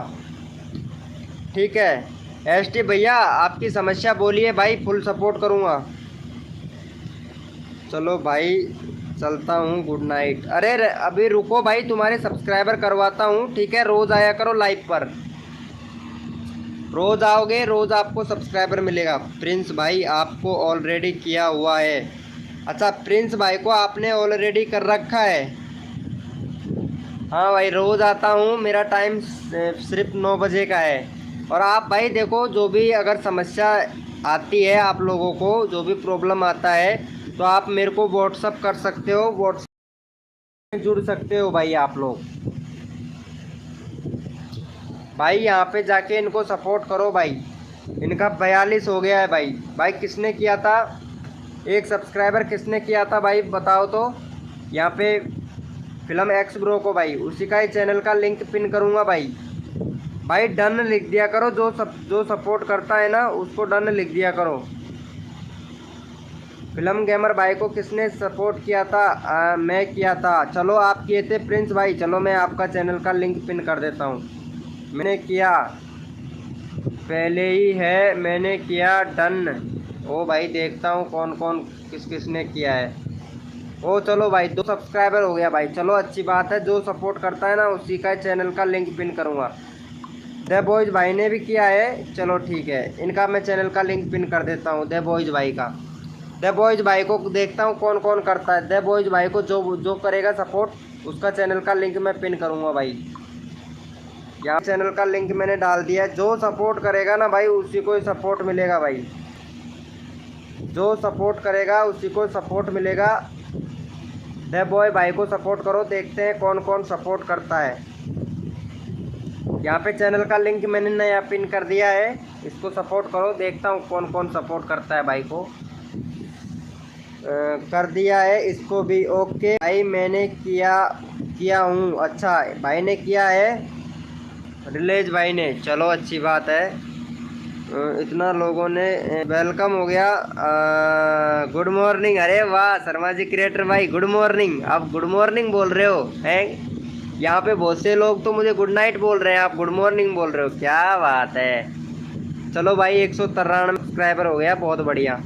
ठीक है। एसटी भैया आपकी समस्या बोलिए भाई, फुल सपोर्ट करूँगा। चलो भाई चलता हूँ, गुड नाइट। अरे अभी रुको भाई, तुम्हारे सब्सक्राइबर करवाता हूँ, ठीक है। रोज़ आया करो लाइव पर, रोज़ आओगे रोज़ आपको सब्सक्राइबर मिलेगा। प्रिंस भाई आपको ऑलरेडी किया हुआ है। अच्छा प्रिंस भाई को आपने ऑलरेडी कर रखा है। हाँ भाई रोज़ आता हूँ, मेरा टाइम सिर्फ 9 बजे का है। और आप भाई देखो जो भी अगर समस्या आती है आप लोगों को, जो भी प्रॉब्लम आता है तो आप मेरे को व्हाट्सअप कर सकते हो, व्हाट्सअप में जुड़ सकते हो भाई आप लोग। भाई यहाँ पे जाके इनको सपोर्ट करो भाई। इनका 42 हो गया है भाई। भाई किसने किया था, एक सब्सक्राइबर किसने किया था भाई बताओ तो। यहाँ पे फिल्म एक्स ब्रो को भाई, उसी का ही चैनल का लिंक पिन करूँगा भाई। भाई डन लिख दिया करो, जो सपोर्ट करता है ना उसको डन लिख दिया करो। फिल्म गेमर भाई को किसने सपोर्ट किया था? मैं किया था। चलो आप किए थे प्रिंस भाई, चलो मैं आपका चैनल का लिंक पिन कर देता हूँ। मैंने किया पहले ही है, मैंने किया डन। ओ भाई देखता हूँ कौन कौन किसने किया है। ओ चलो भाई 2 सब्सक्राइबर हो गया भाई, चलो अच्छी बात है। जो सपोर्ट करता है ना उसी का चैनल का लिंक पिन करूँगा। द बॉयज़ भाई ने भी किया है, चलो ठीक है। इनका मैं चैनल का लिंक पिन कर देता हूँ, द बॉयज़ भाई का। द बॉयज़ भाई को देखता हूँ कौन कौन करता है। द बॉयज़ भाई को जो करेगा सपोर्ट उसका चैनल का लिंक मैं पिन करूँगा भाई। यहाँ चैनल का लिंक मैंने डाल दिया है। जो सपोर्ट करेगा ना भाई उसी को ही सपोर्ट मिलेगा भाई, जो सपोर्ट करेगा उसी को सपोर्ट मिलेगा। द बॉय भाई को सपोर्ट करो, देखते हैं कौन कौन सपोर्ट करता है। यहाँ पे चैनल का लिंक मैंने नया पिन कर दिया है, इसको सपोर्ट करो, देखता हूँ कौन कौन सपोर्ट करता है भाई को। कर दिया है इसको भी। ओके भाई मैंने किया हूँ। अच्छा भाई ने किया है, रिलेज भाई ने, चलो अच्छी बात है। इतना लोगों ने वेलकम हो गया। गुड मॉर्निंग, अरे वाह शर्मा जी क्रिएटर भाई गुड मॉर्निंग। आप गुड मॉर्निंग बोल रहे हो हैं? यहाँ पे बहुत से लोग तो मुझे गुड नाइट बोल रहे हैं, आप गुड मॉर्निंग बोल रहे हो, क्या बात है। चलो भाई 193 सब्सक्राइबर हो गया, बहुत बढ़िया।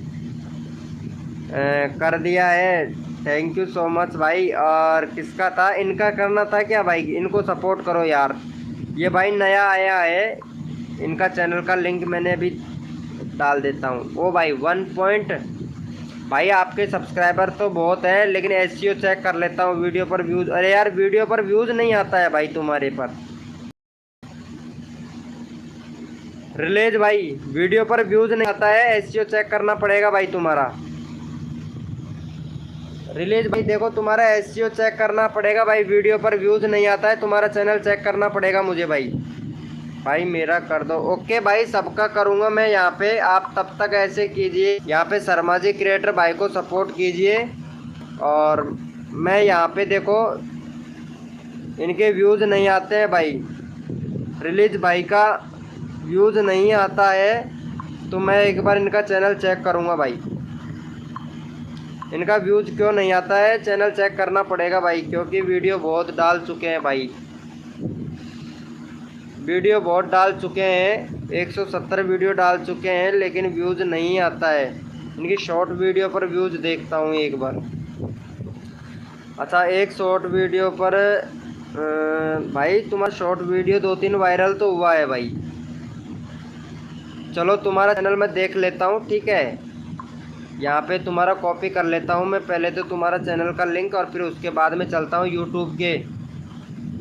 कर दिया है, थैंक यू सो मच भाई। और किसका था, इनका करना था क्या भाई? इनको सपोर्ट करो यार, ये भाई नया आया है, इनका चैनल का लिंक मैंने अभी डाल देता हूँ। ओ भाई 1 पॉइंट, भाई आपके सब्सक्राइबर तो बहुत हैं लेकिन एसईओ चेक कर लेता हूँ, वीडियो पर व्यूज़। अरे यार वीडियो पर व्यूज़ नहीं आता है भाई तुम्हारे पर। रिलेज भाई वीडियो पर व्यूज़ नहीं आता है, एसईओ चेक करना पड़ेगा भाई तुम्हारा। रिलेज भाई देखो तुम्हारा एसईओ चेक करना पड़ेगा भाई, वीडियो पर व्यूज़ नहीं आता है, तुम्हारा चैनल चेक करना पड़ेगा मुझे भाई। भाई मेरा कर दो। ओके भाई सबका करूँगा मैं यहाँ पे, आप तब तक ऐसे कीजिए। यहाँ पे शर्मा जी क्रिएटर भाई को सपोर्ट कीजिए। और मैं यहाँ पे देखो इनके व्यूज़ नहीं आते हैं भाई, रिलीज भाई का व्यूज़ नहीं आता है, तो मैं एक बार इनका चैनल चेक करूँगा भाई। इनका व्यूज़ क्यों नहीं आता है, चैनल चेक करना पड़ेगा भाई, क्योंकि वीडियो बहुत डाल चुके हैं भाई, वीडियो बहुत डाल चुके हैं, 170 वीडियो डाल चुके हैं लेकिन व्यूज़ नहीं आता है। इनकी शॉर्ट वीडियो पर व्यूज़ देखता हूँ एक बार। अच्छा एक शॉर्ट वीडियो पर भाई तुम्हारा शॉर्ट वीडियो 2-3 वायरल तो हुआ है भाई। चलो तुम्हारा चैनल मैं देख लेता हूँ, ठीक है। यहाँ पे तुम्हारा कॉपी कर लेता हूँ मैं, पहले तो तुम्हारा चैनल का लिंक और फिर उसके बाद में चलता हूँ यूट्यूब के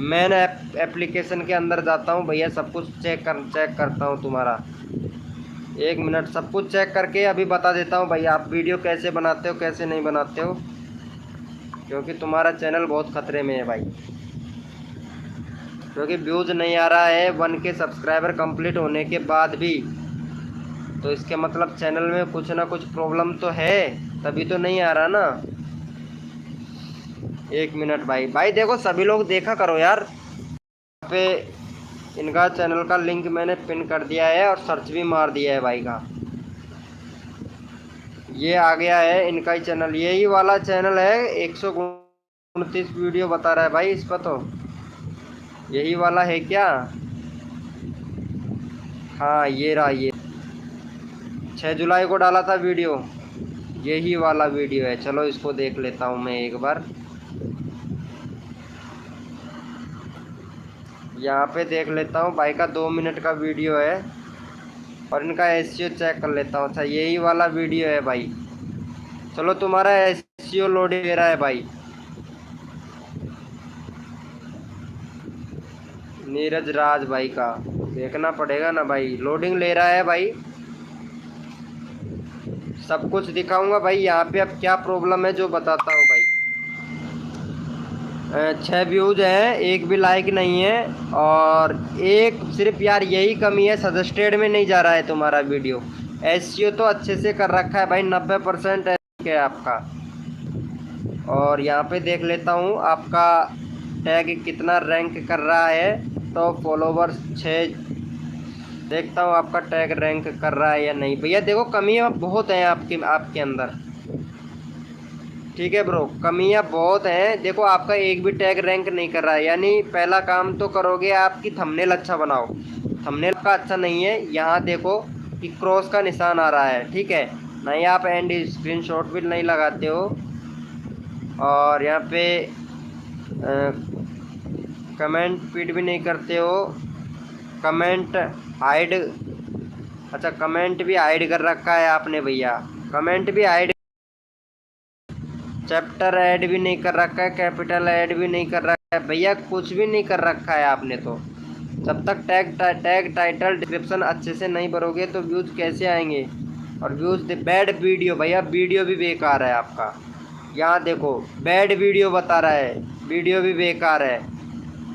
मेन एप्लीकेशन के अंदर जाता हूँ भैया, सब कुछ चेक करता हूँ तुम्हारा। 1 मिनट, सब कुछ चेक करके अभी बता देता हूँ भैया आप वीडियो कैसे बनाते हो कैसे नहीं बनाते हो, क्योंकि तुम्हारा चैनल बहुत ख़तरे में है भाई, क्योंकि व्यूज़ नहीं आ रहा है 1K सब्सक्राइबर कंप्लीट होने के बाद भी, तो इसके मतलब चैनल में कुछ ना कुछ प्रॉब्लम तो है, तभी तो नहीं आ रहा ना। 1 मिनट भाई, भाई देखो सभी लोग देखा करो यार। यहाँ पे इनका चैनल का लिंक मैंने पिन कर दिया है और सर्च भी मार दिया है भाई का। ये आ गया है इनका ही चैनल, यही वाला चैनल है। 129 वीडियो बता रहा है भाई इस पर, तो यही वाला है क्या? हाँ ये रहा, ये 6 जुलाई को डाला था वीडियो, यही वाला वीडियो है। चलो इसको देख लेता हूँ मैं एक बार, यहाँ पे देख लेता हूँ। भाई का 2 मिनट का वीडियो है और इनका एसईओ चेक कर लेता हूँ। अच्छा यही वाला वीडियो है भाई। चलो तुम्हारा एसईओ लोडिंग ले रहा है भाई। नीरज राज भाई का देखना पड़ेगा ना भाई, लोडिंग ले रहा है भाई। सब कुछ दिखाऊंगा भाई यहाँ पे। अब क्या प्रॉब्लम है जो बताता हूँ भाई। 6 व्यूज हैं, एक भी लाइक नहीं है, और एक सिर्फ यार यही कमी है, सजेस्टेड में नहीं जा रहा है तुम्हारा वीडियो। एसईओ तो अच्छे से कर रखा है भाई, 90% है आपका। और यहाँ पे देख लेता हूँ आपका टैग कितना रैंक कर रहा है। तो फॉलोवर्स 6, देखता हूँ आपका टैग रैंक कर रहा है या नहीं। भैया देखो कमियाँ बहुत हैं आपके अंदर, ठीक है ब्रो, कमियां बहुत हैं। देखो आपका एक भी टैग रैंक नहीं कर रहा है, यानी पहला काम तो करोगे आपकी थंबनेल अच्छा बनाओ। थंबनेल का अच्छा नहीं है, यहाँ देखो कि क्रॉस का निशान आ रहा है, ठीक है, नहीं आप एंड स्क्रीनशॉट भी नहीं लगाते हो, और यहाँ पे कमेंट फीड भी नहीं करते हो, कमेंट हाइड। अच्छा कमेंट भी हाइड कर रखा है आपने भैया, कमेंट भी हाइड, चैप्टर ऐड भी नहीं कर रखा है, कैपिटल ऐड भी नहीं कर रखा है भैया, कुछ भी नहीं कर रखा है आपने। तो जब तक टैग टाइटल डिस्क्रिप्शन अच्छे से नहीं भरोगे तो व्यूज़ कैसे आएंगे? और व्यूज़ बैड वीडियो, भैया वीडियो भी बेकार है आपका। यहाँ देखो बैड वीडियो बता रहा है, वीडियो भी बेकार है।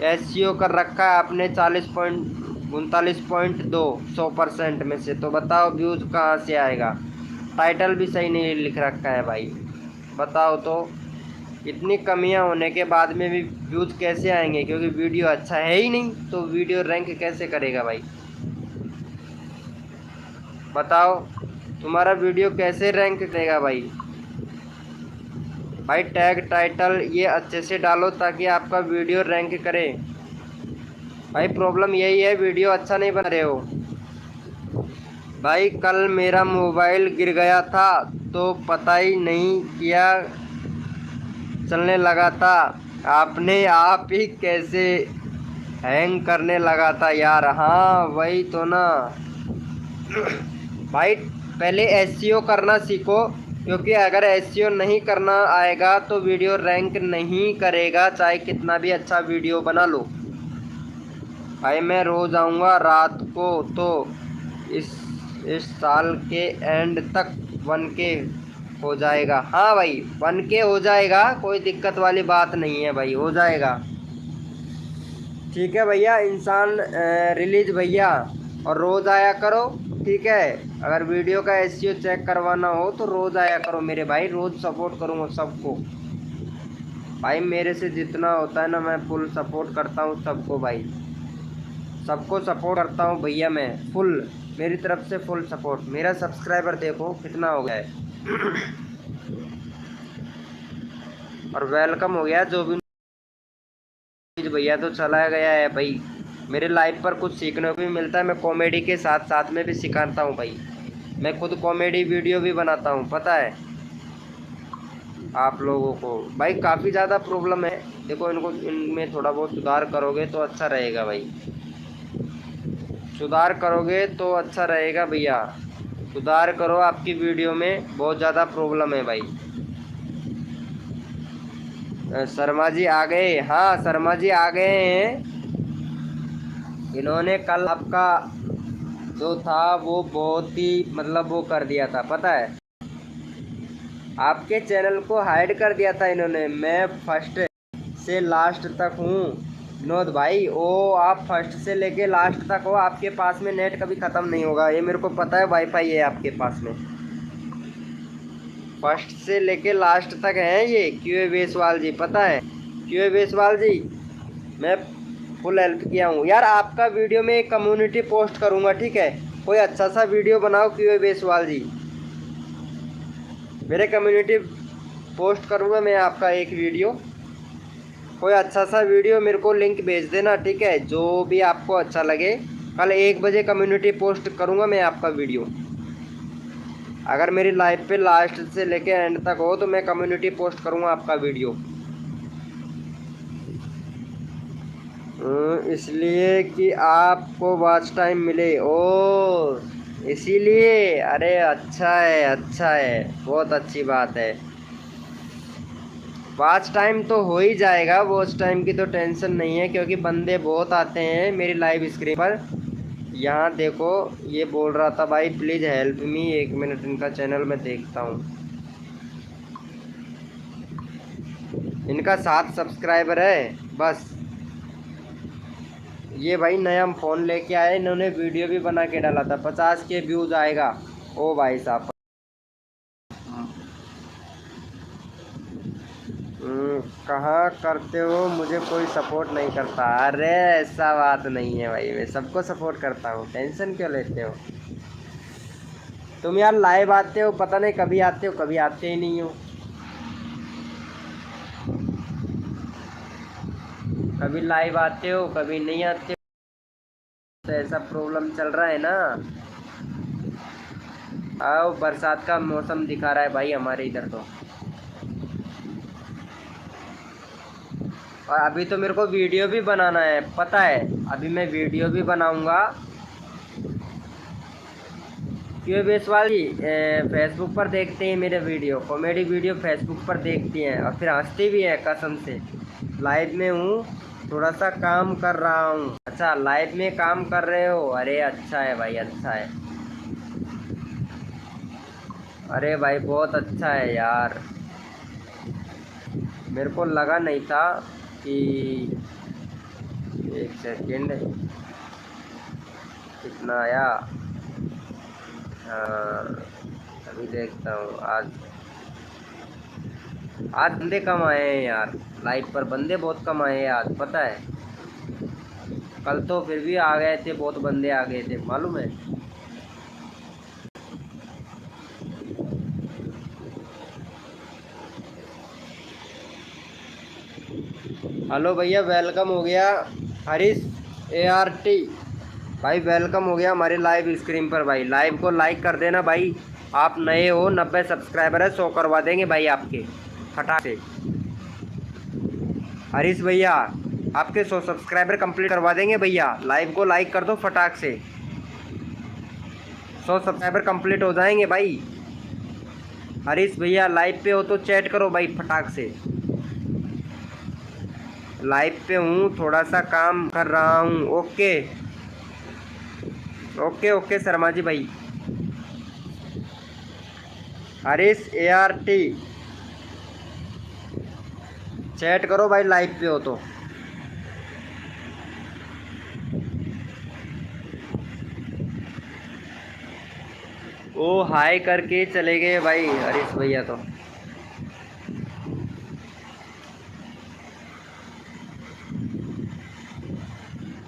एसईओ कर रखा है आपने 40.39.2 100% में से, तो बताओ व्यूज़ कहाँ से आएगा? टाइटल भी सही नहीं लिख रखा है भाई, बताओ तो। इतनी कमियां होने के बाद में भी व्यूज़ कैसे आएंगे? क्योंकि वीडियो अच्छा है ही नहीं, तो वीडियो रैंक कैसे करेगा भाई? बताओ तुम्हारा वीडियो कैसे रैंक करेगा भाई? भाई टैग टाइटल ये अच्छे से डालो ताकि आपका वीडियो रैंक करे। भाई प्रॉब्लम यही है, वीडियो अच्छा नहीं बना रहे हो भाई। कल मेरा मोबाइल गिर गया था तो पता ही नहीं किया चलने लगा था, आपने आप ही कैसे हैंग करने लगा था यार। हाँ वही तो ना भाई, पहले एसईओ करना सीखो, क्योंकि अगर एसईओ नहीं करना आएगा तो वीडियो रैंक नहीं करेगा, चाहे कितना भी अच्छा वीडियो बना लो। भाई मैं रोज़ आऊँगा रात को, तो इस साल के एंड तक 1K हो जाएगा। हाँ भाई 1K हो जाएगा, कोई दिक्कत वाली बात नहीं है भाई, हो जाएगा। ठीक है भैया, इंसान रिलीज भैया, और रोज़ आया करो, ठीक है। अगर वीडियो का एसईओ चेक करवाना हो तो रोज़ आया करो मेरे भाई, रोज़ सपोर्ट करूँगा सबको भाई। मेरे से जितना होता है ना मैं फुल सपोर्ट करता हूँ सबको भाई, सबको सपोर्ट करता हूँ भैया मैं फुल, मेरी तरफ से फुल सपोर्ट। मेरा सब्सक्राइबर देखो कितना हो गया है और वेलकम हो गया जो भी भैया, तो चला गया है भाई। मेरे लाइव पर कुछ सीखने को भी मिलता है, मैं कॉमेडी के साथ साथ में भी सिखाता हूँ भाई। मैं खुद कॉमेडी वीडियो भी बनाता हूँ, पता है आप लोगों को भाई। काफ़ी ज़्यादा प्रॉब्लम है, देखो इनको, इनमें थोड़ा बहुत सुधार करोगे तो अच्छा रहेगा भाई, सुधार करोगे तो अच्छा रहेगा भैया, सुधार करो। आपकी वीडियो में बहुत ज़्यादा प्रॉब्लम है भाई। शर्मा जी आ गए? हाँ शर्मा जी आ गए हैं। इन्होंने कल आपका जो था वो बहुत ही मतलब वो कर दिया था, पता है, आपके चैनल को हाइड कर दिया था इन्होंने। मैं फर्स्ट से लास्ट तक हूँ विनोद भाई, ओ आप फर्स्ट से लेके लास्ट तक हो, आपके पास में नेट कभी ख़त्म नहीं होगा, ये मेरे को पता है। वाईफाई है आपके पास में, फर्स्ट से लेके लास्ट तक है ये। क्यूए बेसवाल जी, पता है क्यूए बेसवाल जी, मैं फुल हेल्प किया हूँ यार। आपका वीडियो में एक कम्युनिटी पोस्ट करूँगा, ठीक है? कोई अच्छा सा वीडियो बनाओ क्यूए बेसवाल जी, मेरे कम्युनिटी पोस्ट करूँगा मैं आपका एक वीडियो। कोई अच्छा सा वीडियो मेरे को लिंक भेज देना, ठीक है? जो भी आपको अच्छा लगे। कल 1 बजे कम्युनिटी पोस्ट करूँगा मैं आपका वीडियो। अगर मेरी लाइव पे लास्ट से लेके एंड तक हो तो मैं कम्युनिटी पोस्ट करूँगा आपका वीडियो। इसलिए कि आपको वॉच टाइम मिले, ओ इसीलिए। अरे अच्छा है, अच्छा है, बहुत अच्छी बात है। वॉच टाइम तो हो ही जाएगा, वॉच टाइम की तो टेंशन नहीं है, क्योंकि बंदे बहुत आते हैं मेरी लाइव स्क्रीन पर। यहाँ देखो, ये बोल रहा था भाई प्लीज़ हेल्प मी, 1 मिनट इनका चैनल में देखता हूँ। इनका 7 सब्सक्राइबर है बस। ये भाई नया फ़ोन लेके आए, इन्होंने वीडियो भी बना के डाला था, 50 के व्यूज़ आएगा। ओ भाई साहब, कहाँ करते हो, मुझे कोई सपोर्ट नहीं करता। अरे ऐसा बात नहीं है भाई, मैं सबको सपोर्ट करता हूँ, टेंशन क्यों लेते हो? तुम यार लाइव आते हो, पता नहीं कभी आते हो कभी आते ही नहीं हो। कभी लाइव आते हो कभी नहीं आते हो, तो ऐसा प्रॉब्लम चल रहा है ना। आओ, बरसात का मौसम दिखा रहा है भाई हमारे इधर तो। और अभी तो मेरे को वीडियो भी बनाना है, पता है? अभी मैं वीडियो भी बनाऊंगा। क्यों बेसवाल जी, फेसबुक पर देखते हैं मेरे वीडियो, कॉमेडी वीडियो फेसबुक पर देखती हैं और फिर हंसती भी है कसम से। लाइव में हूँ, थोड़ा सा काम कर रहा हूँ। अच्छा, लाइव में काम कर रहे हो? अरे अच्छा है भाई, अच्छा है। अरे भाई बहुत अच्छा है यार, मेरे को लगा नहीं था कि 1 सेकेंड कितना आया। हाँ, अभी देखता हूँ। आज आज बंदे कम आए हैं यार, लाइव पर बंदे बहुत कम आए हैं आज, पता है? कल तो फिर भी आ गए थे, बहुत बंदे आ गए थे, मालूम है? हेलो भैया, वेलकम हो गया। हरीश ART भाई, वेलकम हो गया हमारे लाइव स्क्रीन पर। भाई लाइव को लाइक कर देना भाई। आप नए हो, 90 सब्सक्राइबर है, 100 करवा देंगे भाई आपके फटाक से। हरीश भैया, आपके 100 सब्सक्राइबर कंप्लीट करवा देंगे भैया। लाइव को लाइक कर दो फटाक से, 100 सब्सक्राइबर कंप्लीट हो जाएंगे भाई। हरीश भैया लाइव पे हो तो चैट करो भाई फटाक से। लाइव पे हूँ, थोड़ा सा काम कर रहा हूँ। Okay okay okay Sharma ji भाई। हरीश ART चैट करो भाई, लाइव पे हो तो। ओ हाय करके चले गए भाई हरीश भैया तो।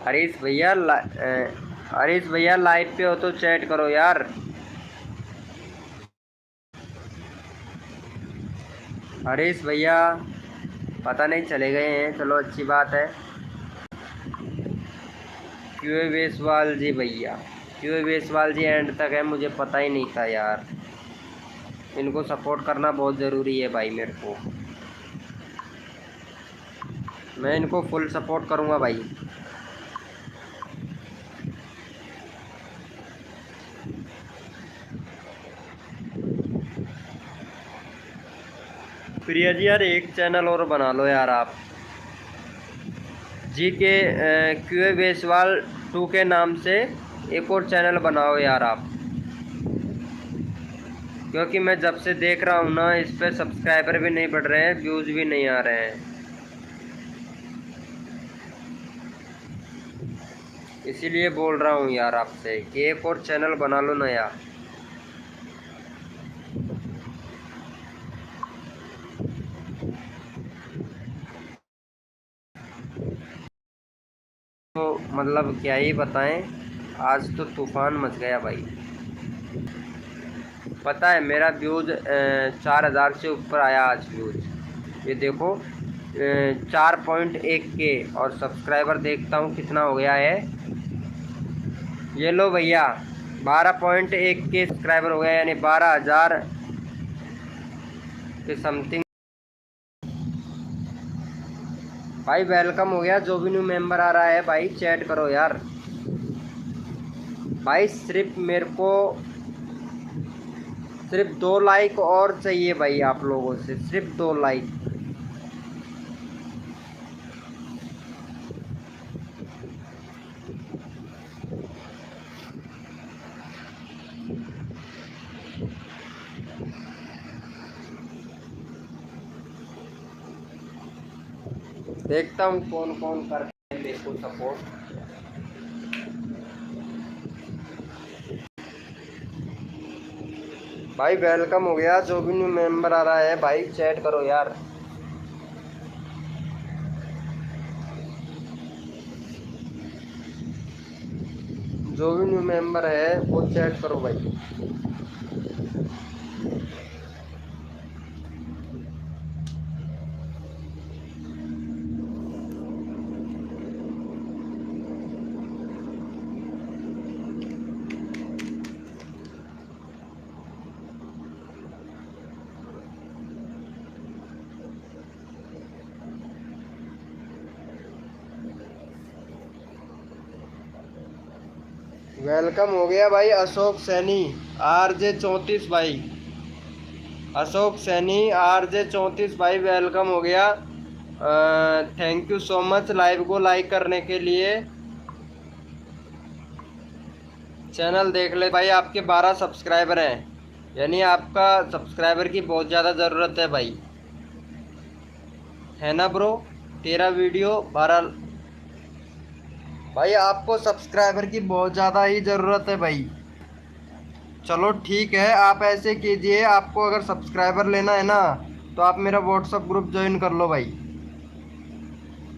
हरीश भैया हरीश भैया लाइव पे हो तो चैट करो यार। हरीश भैया पता नहीं चले गए हैं, चलो अच्छी बात है। क्यों बेसवाल जी भैया, क्यों बेसवाल जी एंड तक है, मुझे पता ही नहीं था यार। इनको सपोर्ट करना बहुत ज़रूरी है भाई मेरे को। मैं इनको फुल सपोर्ट करूँगा भाई। प्रिया जी यार, एक चैनल और बना लो यार आप, जी के क्यूए बेसवाल 2 के नाम से एक और चैनल बनाओ यार आप। क्योंकि मैं जब से देख रहा हूँ ना, इस पर सब्सक्राइबर भी नहीं बढ़ रहे हैं, व्यूज़ भी नहीं आ रहे हैं। इसीलिए बोल रहा हूँ यार आपसे कि एक और चैनल बना लो ना यार। तो मतलब क्या ही बताएं, आज तो तूफान मच गया भाई। पता है मेरा व्यूज़ 4000 से ऊपर आया आज व्यूज़, ये देखो 4.1 के। और सब्सक्राइबर देखता हूँ कितना हो गया है, ये लो भैया 12.1 के सब्सक्राइबर हो गया, यानी 12,000 के समथिंग। भाई वेलकम हो गया, जो भी न्यू मेंबर आ रहा है भाई चैट करो यार। भाई सिर्फ मेरे को सिर्फ 2 लाइक और चाहिए भाई, आप लोगों से सिर्फ 2 लाइक। देखता हूँ कौन कौन करते हैं मेरे को सपोर्ट। भाई वेलकम हो गया, जो भी न्यू मेंबर आ रहा है भाई चैट करो यार। जो भी न्यू मेंबर है वो चैट करो भाई। वेलकम हो गया भाई अशोक सैनी RJ 34 भाई। अशोक सैनी RJ 34 भाई वेलकम हो गया। Thank you so much live को लाइक करने के लिए। चैनल देख ले भाई, आपके 12 सब्सक्राइबर हैं, यानी आपका सब्सक्राइबर की बहुत ज़्यादा ज़रूरत है भाई, है ना ब्रो। तेरा वीडियो 12। भाई आपको सब्सक्राइबर की बहुत ज़्यादा ही ज़रूरत है भाई। चलो ठीक है, आप ऐसे कीजिए, आपको अगर सब्सक्राइबर लेना है ना तो आप मेरा व्हाट्सअप ग्रुप ज्वाइन कर लो भाई।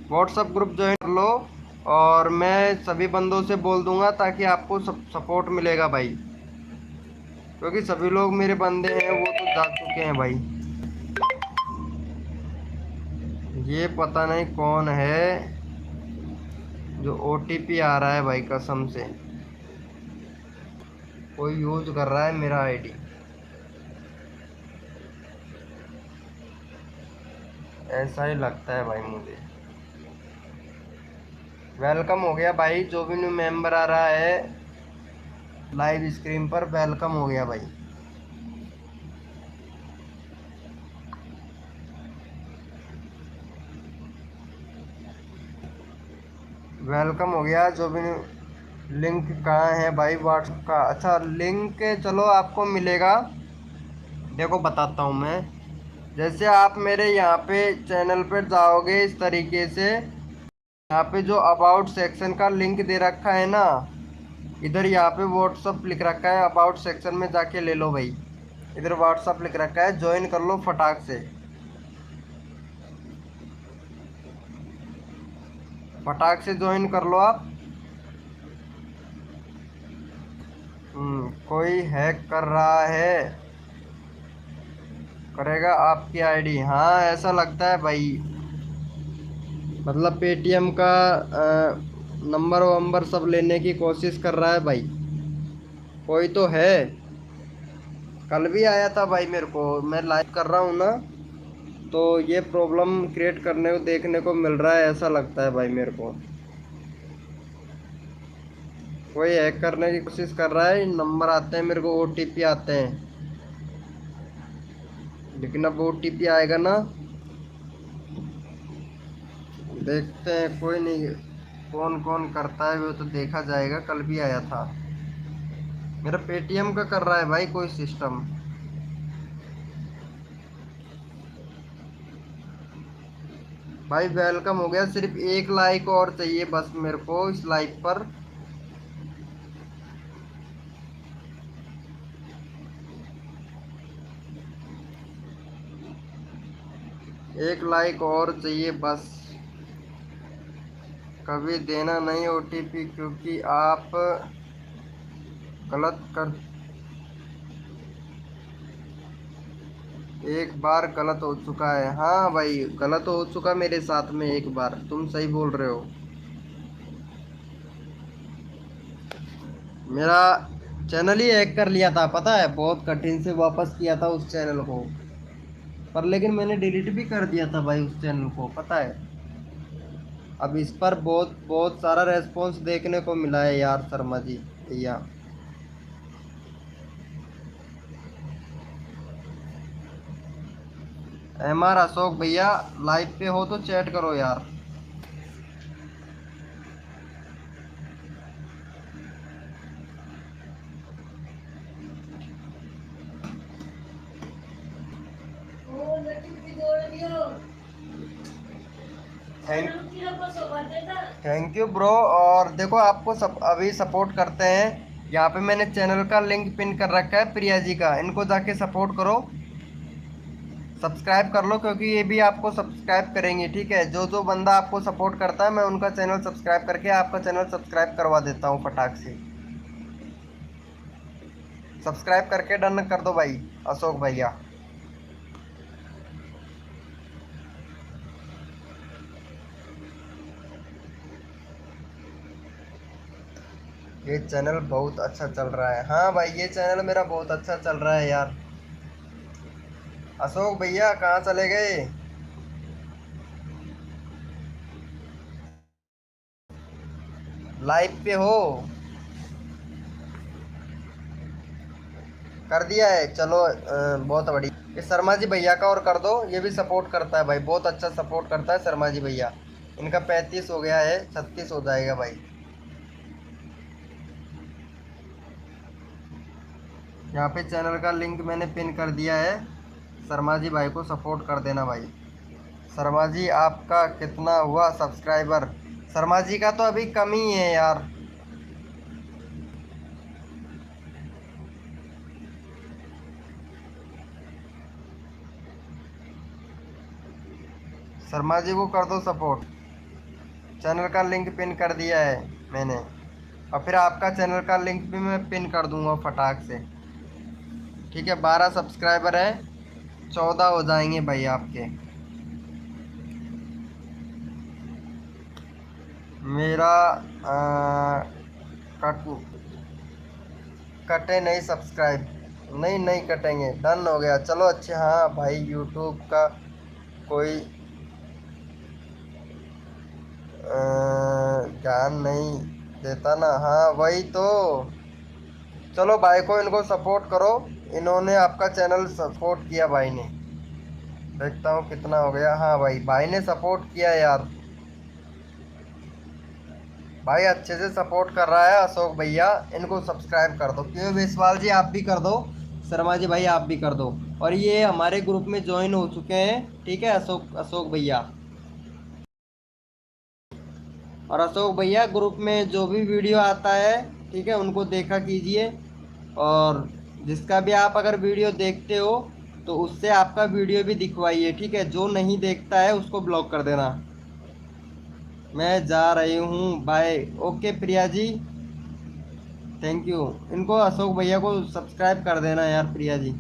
व्हाट्सअप ग्रुप ज्वाइन कर लो और मैं सभी बंदों से बोल दूंगा ताकि आपको सपोर्ट मिलेगा भाई, क्योंकि सभी लोग मेरे बंदे हैं वो तो जा चुके हैं भाई। ये पता नहीं कौन है जो OTP आ रहा है भाई, कसम से कोई यूज कर रहा है मेरा आईडी। ऐसा ही लगता है भाई मुझे। वेलकम हो गया भाई, जो भी न्यू मेंबर आ रहा है लाइव स्क्रीन पर वेलकम हो गया भाई। वेलकम हो गया, जो भी लिंक कहाँ है भाई व्हाट्सएप का? अच्छा लिंक चलो आपको मिलेगा, देखो बताता हूँ मैं। जैसे आप मेरे यहाँ पे चैनल पर जाओगे इस तरीके से, यहाँ पे जो अबाउट सेक्शन का लिंक दे रखा है ना, इधर यहाँ पे व्हाट्सअप लिख रखा है, अबाउट सेक्शन में जाके ले लो भाई। इधर व्हाट्सअप लिख रखा है, ज्वाइन कर लो फटाक से, फटाक से ज्वाइन कर लो आप। कोई हैक कर रहा है, करेगा आपकी आईडी। हाँ ऐसा लगता है भाई, मतलब पेटीएम का नंबर वंबर सब लेने की कोशिश कर रहा है भाई, कोई तो है। कल भी आया था भाई मेरे को, मैं लाइव कर रहा हूँ ना, तो ये प्रॉब्लम क्रिएट करने को देखने को मिल रहा है, ऐसा लगता है भाई मेरे को। कोई हैक करने की कोशिश कर रहा है, नंबर आते हैं मेरे को, OTP आते हैं, लेकिन अब OTP आएगा ना, देखते हैं। कोई नहीं, कौन कौन करता है वो तो देखा जाएगा। कल भी आया था, मेरा पेटीएम का कर रहा है भाई कोई सिस्टम। भाई वेलकम हो गया, सिर्फ 1 लाइक और चाहिए बस मेरे को इस लाइव पर। 1 लाइक और चाहिए बस, कभी देना नहीं ओटीपी, क्योंकि आप गलत कर, एक बार गलत हो चुका है। हाँ भाई, गलत हो चुका मेरे साथ में एक बार, तुम सही बोल रहे हो। मेरा चैनल ही हैक कर लिया था, पता है, बहुत कठिन से वापस किया था उस चैनल को, पर लेकिन मैंने डिलीट भी कर दिया था भाई उस चैनल को, पता है। अब इस पर बहुत बहुत सारा रेस्पॉन्स देखने को मिला है यार शर्मा जी भैया। एमआर अशोक भैया, लाइव पे हो तो चैट करो यार। Thank thank you bro. और देखो, आपको सब अभी सपोर्ट करते हैं, यहाँ पे मैंने चैनल का लिंक पिन कर रखा है प्रिया जी का, इनको जाके सपोर्ट करो, सब्सक्राइब कर लो, क्योंकि ये भी आपको सब्सक्राइब करेंगे, ठीक है। जो जो बंदा आपको सपोर्ट करता है मैं उनका चैनल सब्सक्राइब करके आपका चैनल सब्सक्राइब करवा देता हूँ फटाक से। सब्सक्राइब करके डन कर दो भाई अशोक भैया। ये चैनल बहुत अच्छा चल रहा है। हाँ भाई, ये चैनल मेरा बहुत अच्छा चल रहा है यार। अशोक भैया कहाँ चले गए? लाइव पे हो? कर दिया है, चलो बहुत बढ़िया। ये शर्मा जी भैया का और कर दो, ये भी सपोर्ट करता है भाई, बहुत अच्छा सपोर्ट करता है शर्मा जी भैया। इनका 35 हो गया है, 36 हो जाएगा भाई। यहाँ पे चैनल का लिंक मैंने पिन कर दिया है, शर्मा जी भाई को सपोर्ट कर देना भाई। शर्मा जी आपका कितना हुआ सब्सक्राइबर? शर्मा जी का तो अभी कम ही है यार। शर्मा जी को कर दो सपोर्ट, चैनल का लिंक पिन कर दिया है मैंने, और फिर आपका चैनल का लिंक भी मैं पिन कर दूंगा फटाक से, ठीक है। 12 सब्सक्राइबर हैं, 14 हो जाएंगे भाई आपके। मेरा कट कटे नहीं सब्सक्राइब, नहीं नहीं कटेंगे, डन हो गया, चलो अच्छे। हाँ भाई, यूट्यूब का कोई ज्ञान नहीं देता ना, हाँ वही तो। चलो भाई को, इनको सपोर्ट करो, इन्होंने आपका चैनल सपोर्ट किया भाई ने। देखता हूँ कितना हो गया। हाँ भाई, भाई ने सपोर्ट किया यार, भाई अच्छे से सपोर्ट कर रहा है अशोक भैया। इनको सब्सक्राइब कर दो, क्यों विश्वाल जी आप भी कर दो, शर्मा जी भाई आप भी कर दो। और ये हमारे ग्रुप में ज्वाइन हो चुके हैं, ठीक है, अशोक अशोक भैया। और अशोक भैया ग्रुप में जो भी वीडियो आता है, ठीक है, उनको देखा कीजिए। और जिसका भी आप अगर वीडियो देखते हो तो उससे आपका वीडियो भी दिखवाइए, ठीक है। जो नहीं देखता है उसको ब्लॉक कर देना। मैं जा रही हूँ, bye. Okay Priya ji, thank you. इनको अशोक भैया को सब्सक्राइब कर देना यार प्रिया जी।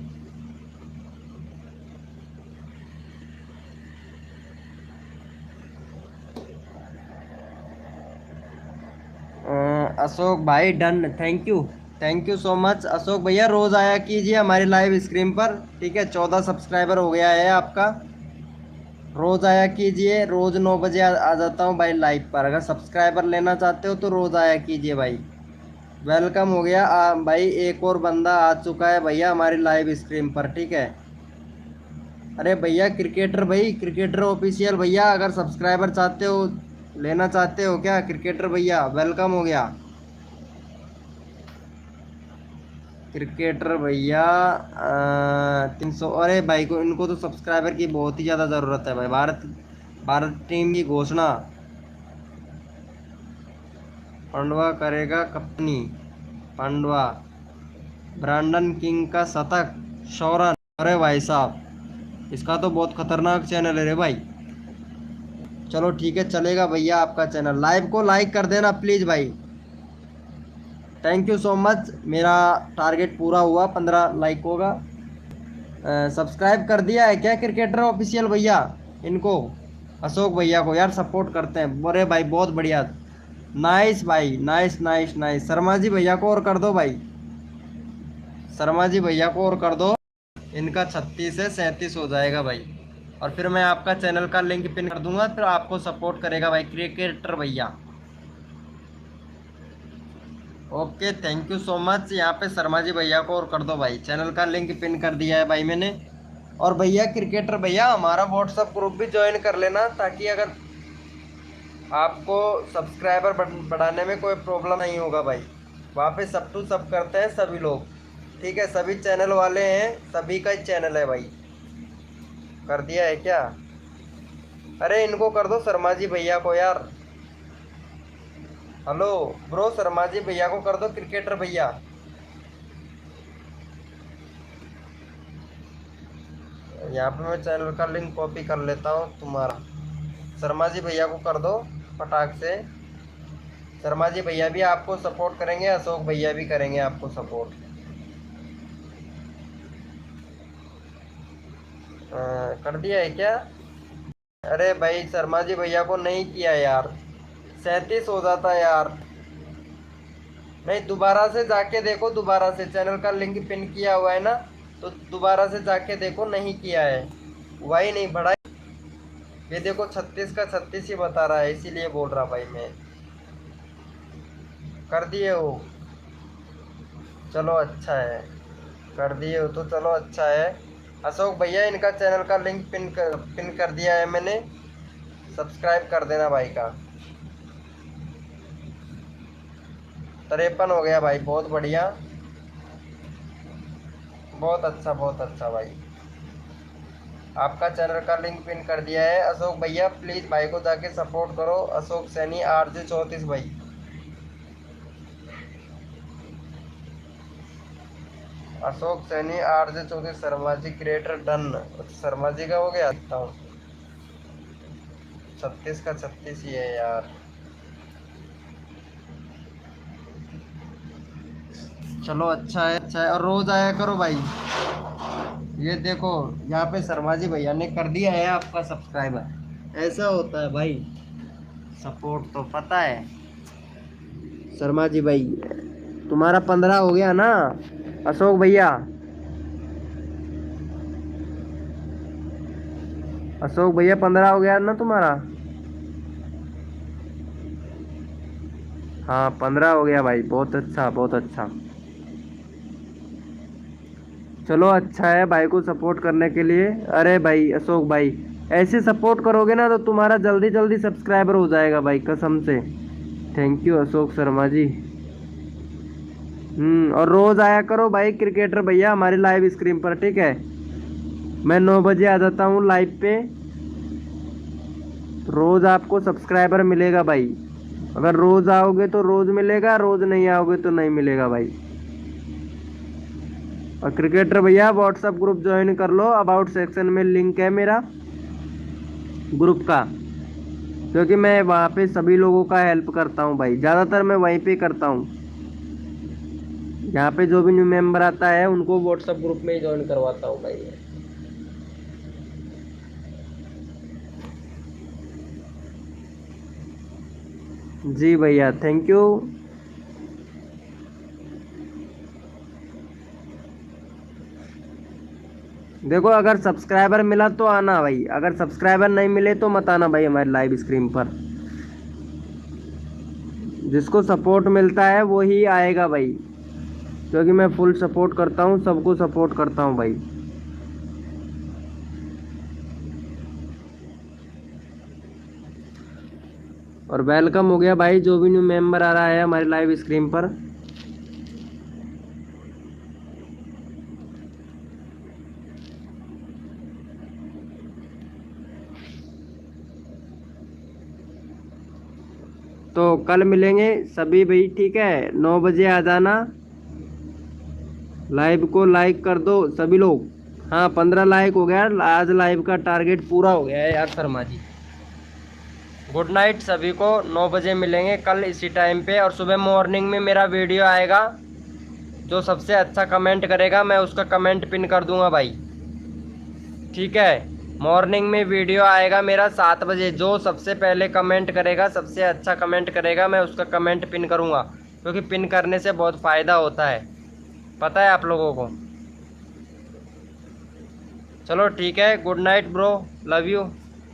अशोक भाई done, thank you, thank you so much Ashok भैया। रोज़ आया कीजिए हमारी लाइव स्क्रीन पर, ठीक है। 14 सब्सक्राइबर हो गया है आपका। रोज़ आया कीजिए, रोज़ 9 बजे आ जाता हूँ भाई लाइव पर। अगर सब्सक्राइबर लेना चाहते हो तो रोज़ आया कीजिए भाई। वेलकम हो गया भाई, एक और बंदा आ चुका है भैया हमारी लाइव स्क्रीन पर, ठीक है। अरे भैया क्रिकेटर भाई, क्रिकेटर ऑफिशियल भैया, अगर सब्सक्राइबर चाहते हो, लेना चाहते हो क्या क्रिकेटर भैया? वेलकम हो गया क्रिकेटर भैया। 300। अरे भाई को, इनको तो सब्सक्राइबर की बहुत ही ज़्यादा ज़रूरत है भाई। भारत भारत टीम की घोषणा, पांडवा करेगा कप्तानी, पांडवा, ब्रांडन किंग का शतक, 100 रन। अरे भाई साहब, इसका तो बहुत खतरनाक चैनल है रे भाई। चलो ठीक है, चलेगा भैया आपका चैनल। लाइव को लाइक कर देना प्लीज़ भाई। थैंक यू सो मच, मेरा टारगेट पूरा हुआ, 15 लाइक होगा। सब्सक्राइब कर दिया है क्या क्रिकेटर ऑफिशियल भैया? इनको अशोक भैया को यार सपोर्ट करते हैं। अरे भाई बहुत बढ़िया, नाइस भाई, nice nice nice. Sharma ji भैया को और कर दो भाई, शर्मा जी भैया को और कर दो। इनका 36 से 37 हो जाएगा भाई। और फिर मैं आपका चैनल का लिंक पिन कर दूंगा, फिर आपको सपोर्ट करेगा भाई क्रिकेटर भैया। Okay thank you so much. यहाँ पे शर्मा जी भैया को और कर दो भाई, चैनल का लिंक पिन कर दिया है भाई मैंने। और भैया क्रिकेटर भैया हमारा व्हाट्सअप ग्रुप भी ज्वाइन कर लेना, ताकि अगर आपको सब्सक्राइबर बढ़ाने में कोई प्रॉब्लम नहीं होगा भाई। वहाँ पे सब टू सब करते हैं सभी लोग, ठीक है? सभी चैनल वाले हैं, सभी का ही चैनल है भाई। कर दिया है क्या? अरे इनको कर दो शर्मा जी भैया को यार। हेलो ब्रो, शर्मा जी भैया को कर दो क्रिकेटर भैया। यहाँ पे मैं चैनल का लिंक कॉपी कर लेता हूँ तुम्हारा। शर्मा जी भैया को कर दो फटाक से। शर्मा जी भैया भी आपको सपोर्ट करेंगे, अशोक भैया भी करेंगे आपको सपोर्ट। कर दिया है क्या? अरे भाई शर्मा जी भैया को नहीं किया यार, 37 हो जाता यार। नहीं, दोबारा से जाके देखो, दोबारा से चैनल का लिंक पिन किया हुआ है ना, तो दोबारा से जाके देखो, नहीं किया है, वही नहीं बढ़ा। ये देखो 36 का 36 ही बता रहा है, इसीलिए बोल रहा भाई मैं। कर दिए हो? चलो अच्छा है, कर दिए हो तो चलो अच्छा है। अशोक भैया इनका चैनल का लिंक पिन कर दिया है मैंने, सब्सक्राइब कर देना भाई का। 53 हो गया भाई, बहुत बढ़िया, बहुत अच्छा बहुत अच्छा भाई। आपका चैनल का लिंक पिन कर दिया है। अशोक भैया प्लीज़ भाई को जाके सपोर्ट करो, अशोक सैनी RJ 34 भाई। Ashok Saini RJ 34 Sharma ji creator done. Sharma ji का हो गया, देखता हूँ। 36 का 36 ही है यार। चलो अच्छा है, अच्छा है। और रोज आया करो भाई। ये देखो यहाँ पे शर्मा जी भैया ने कर दिया है आपका सब्सक्राइबर। ऐसा होता है भाई, सपोर्ट तो पता है। शर्मा जी भाई तुम्हारा 15 हो गया ना अशोक भैया? अशोक भैया 15 हो गया ना तुम्हारा? हाँ 15 हो गया भाई, बहुत अच्छा बहुत अच्छा। चलो अच्छा है भाई को सपोर्ट करने के लिए। अरे भाई अशोक भाई ऐसे सपोर्ट करोगे ना तो तुम्हारा जल्दी जल्दी सब्सक्राइबर हो जाएगा भाई, कसम से। Thank you Ashok Sharma ji. और रोज आया करो भाई क्रिकेटर भैया हमारी लाइव स्क्रीन पर, ठीक है? मैं 9 बजे आ जाता हूँ लाइव पे। रोज आपको सब्सक्राइबर मिलेगा भाई। अगर रोज आओगे तो रोज मिलेगा, रोज नहीं आओगे तो नहीं मिलेगा भाई। और क्रिकेटर भैया व्हाट्सएप ग्रुप ज्वाइन कर लो, अबाउट सेक्शन में लिंक है मेरा ग्रुप का, क्योंकि मैं वहाँ पे सभी लोगों का हेल्प करता हूँ भाई, ज़्यादातर मैं वहीं पे करता हूँ। यहाँ पे जो भी न्यू मेंबर आता है उनको व्हाट्सएप ग्रुप में ही ज्वाइन करवाता हूँ भाई। जी भैया थैंक यू। देखो अगर सब्सक्राइबर मिला तो आना भाई, अगर सब्सक्राइबर नहीं मिले तो मत आना भाई हमारे लाइव स्क्रीन पर। जिसको सपोर्ट मिलता है वो ही आएगा भाई, क्योंकि मैं फुल सपोर्ट करता हूँ, सबको सपोर्ट करता हूँ भाई। और वेलकम हो गया भाई जो भी न्यू मेंबर आ रहा है हमारे लाइव स्क्रीन पर। तो कल मिलेंगे सभी भाई, ठीक है? 9 बजे आ जाना। लाइव को लाइक कर दो सभी लोग। हाँ 15 लाइक हो गया आज, लाइव का टारगेट पूरा हो गया है यार शर्मा जी। गुड नाइट सभी को। 9 बजे मिलेंगे कल इसी टाइम पे, और सुबह मॉर्निंग में मेरा वीडियो आएगा। जो सबसे अच्छा कमेंट करेगा मैं उसका कमेंट पिन कर दूंगा भाई, ठीक है। मॉर्निंग में वीडियो आएगा मेरा 7 बजे। जो सबसे पहले कमेंट करेगा, सबसे अच्छा कमेंट करेगा, मैं उसका कमेंट पिन करूंगा, क्योंकि पिन करने से बहुत फ़ायदा होता है, पता है आप लोगों को। चलो ठीक है, good night bro, love you.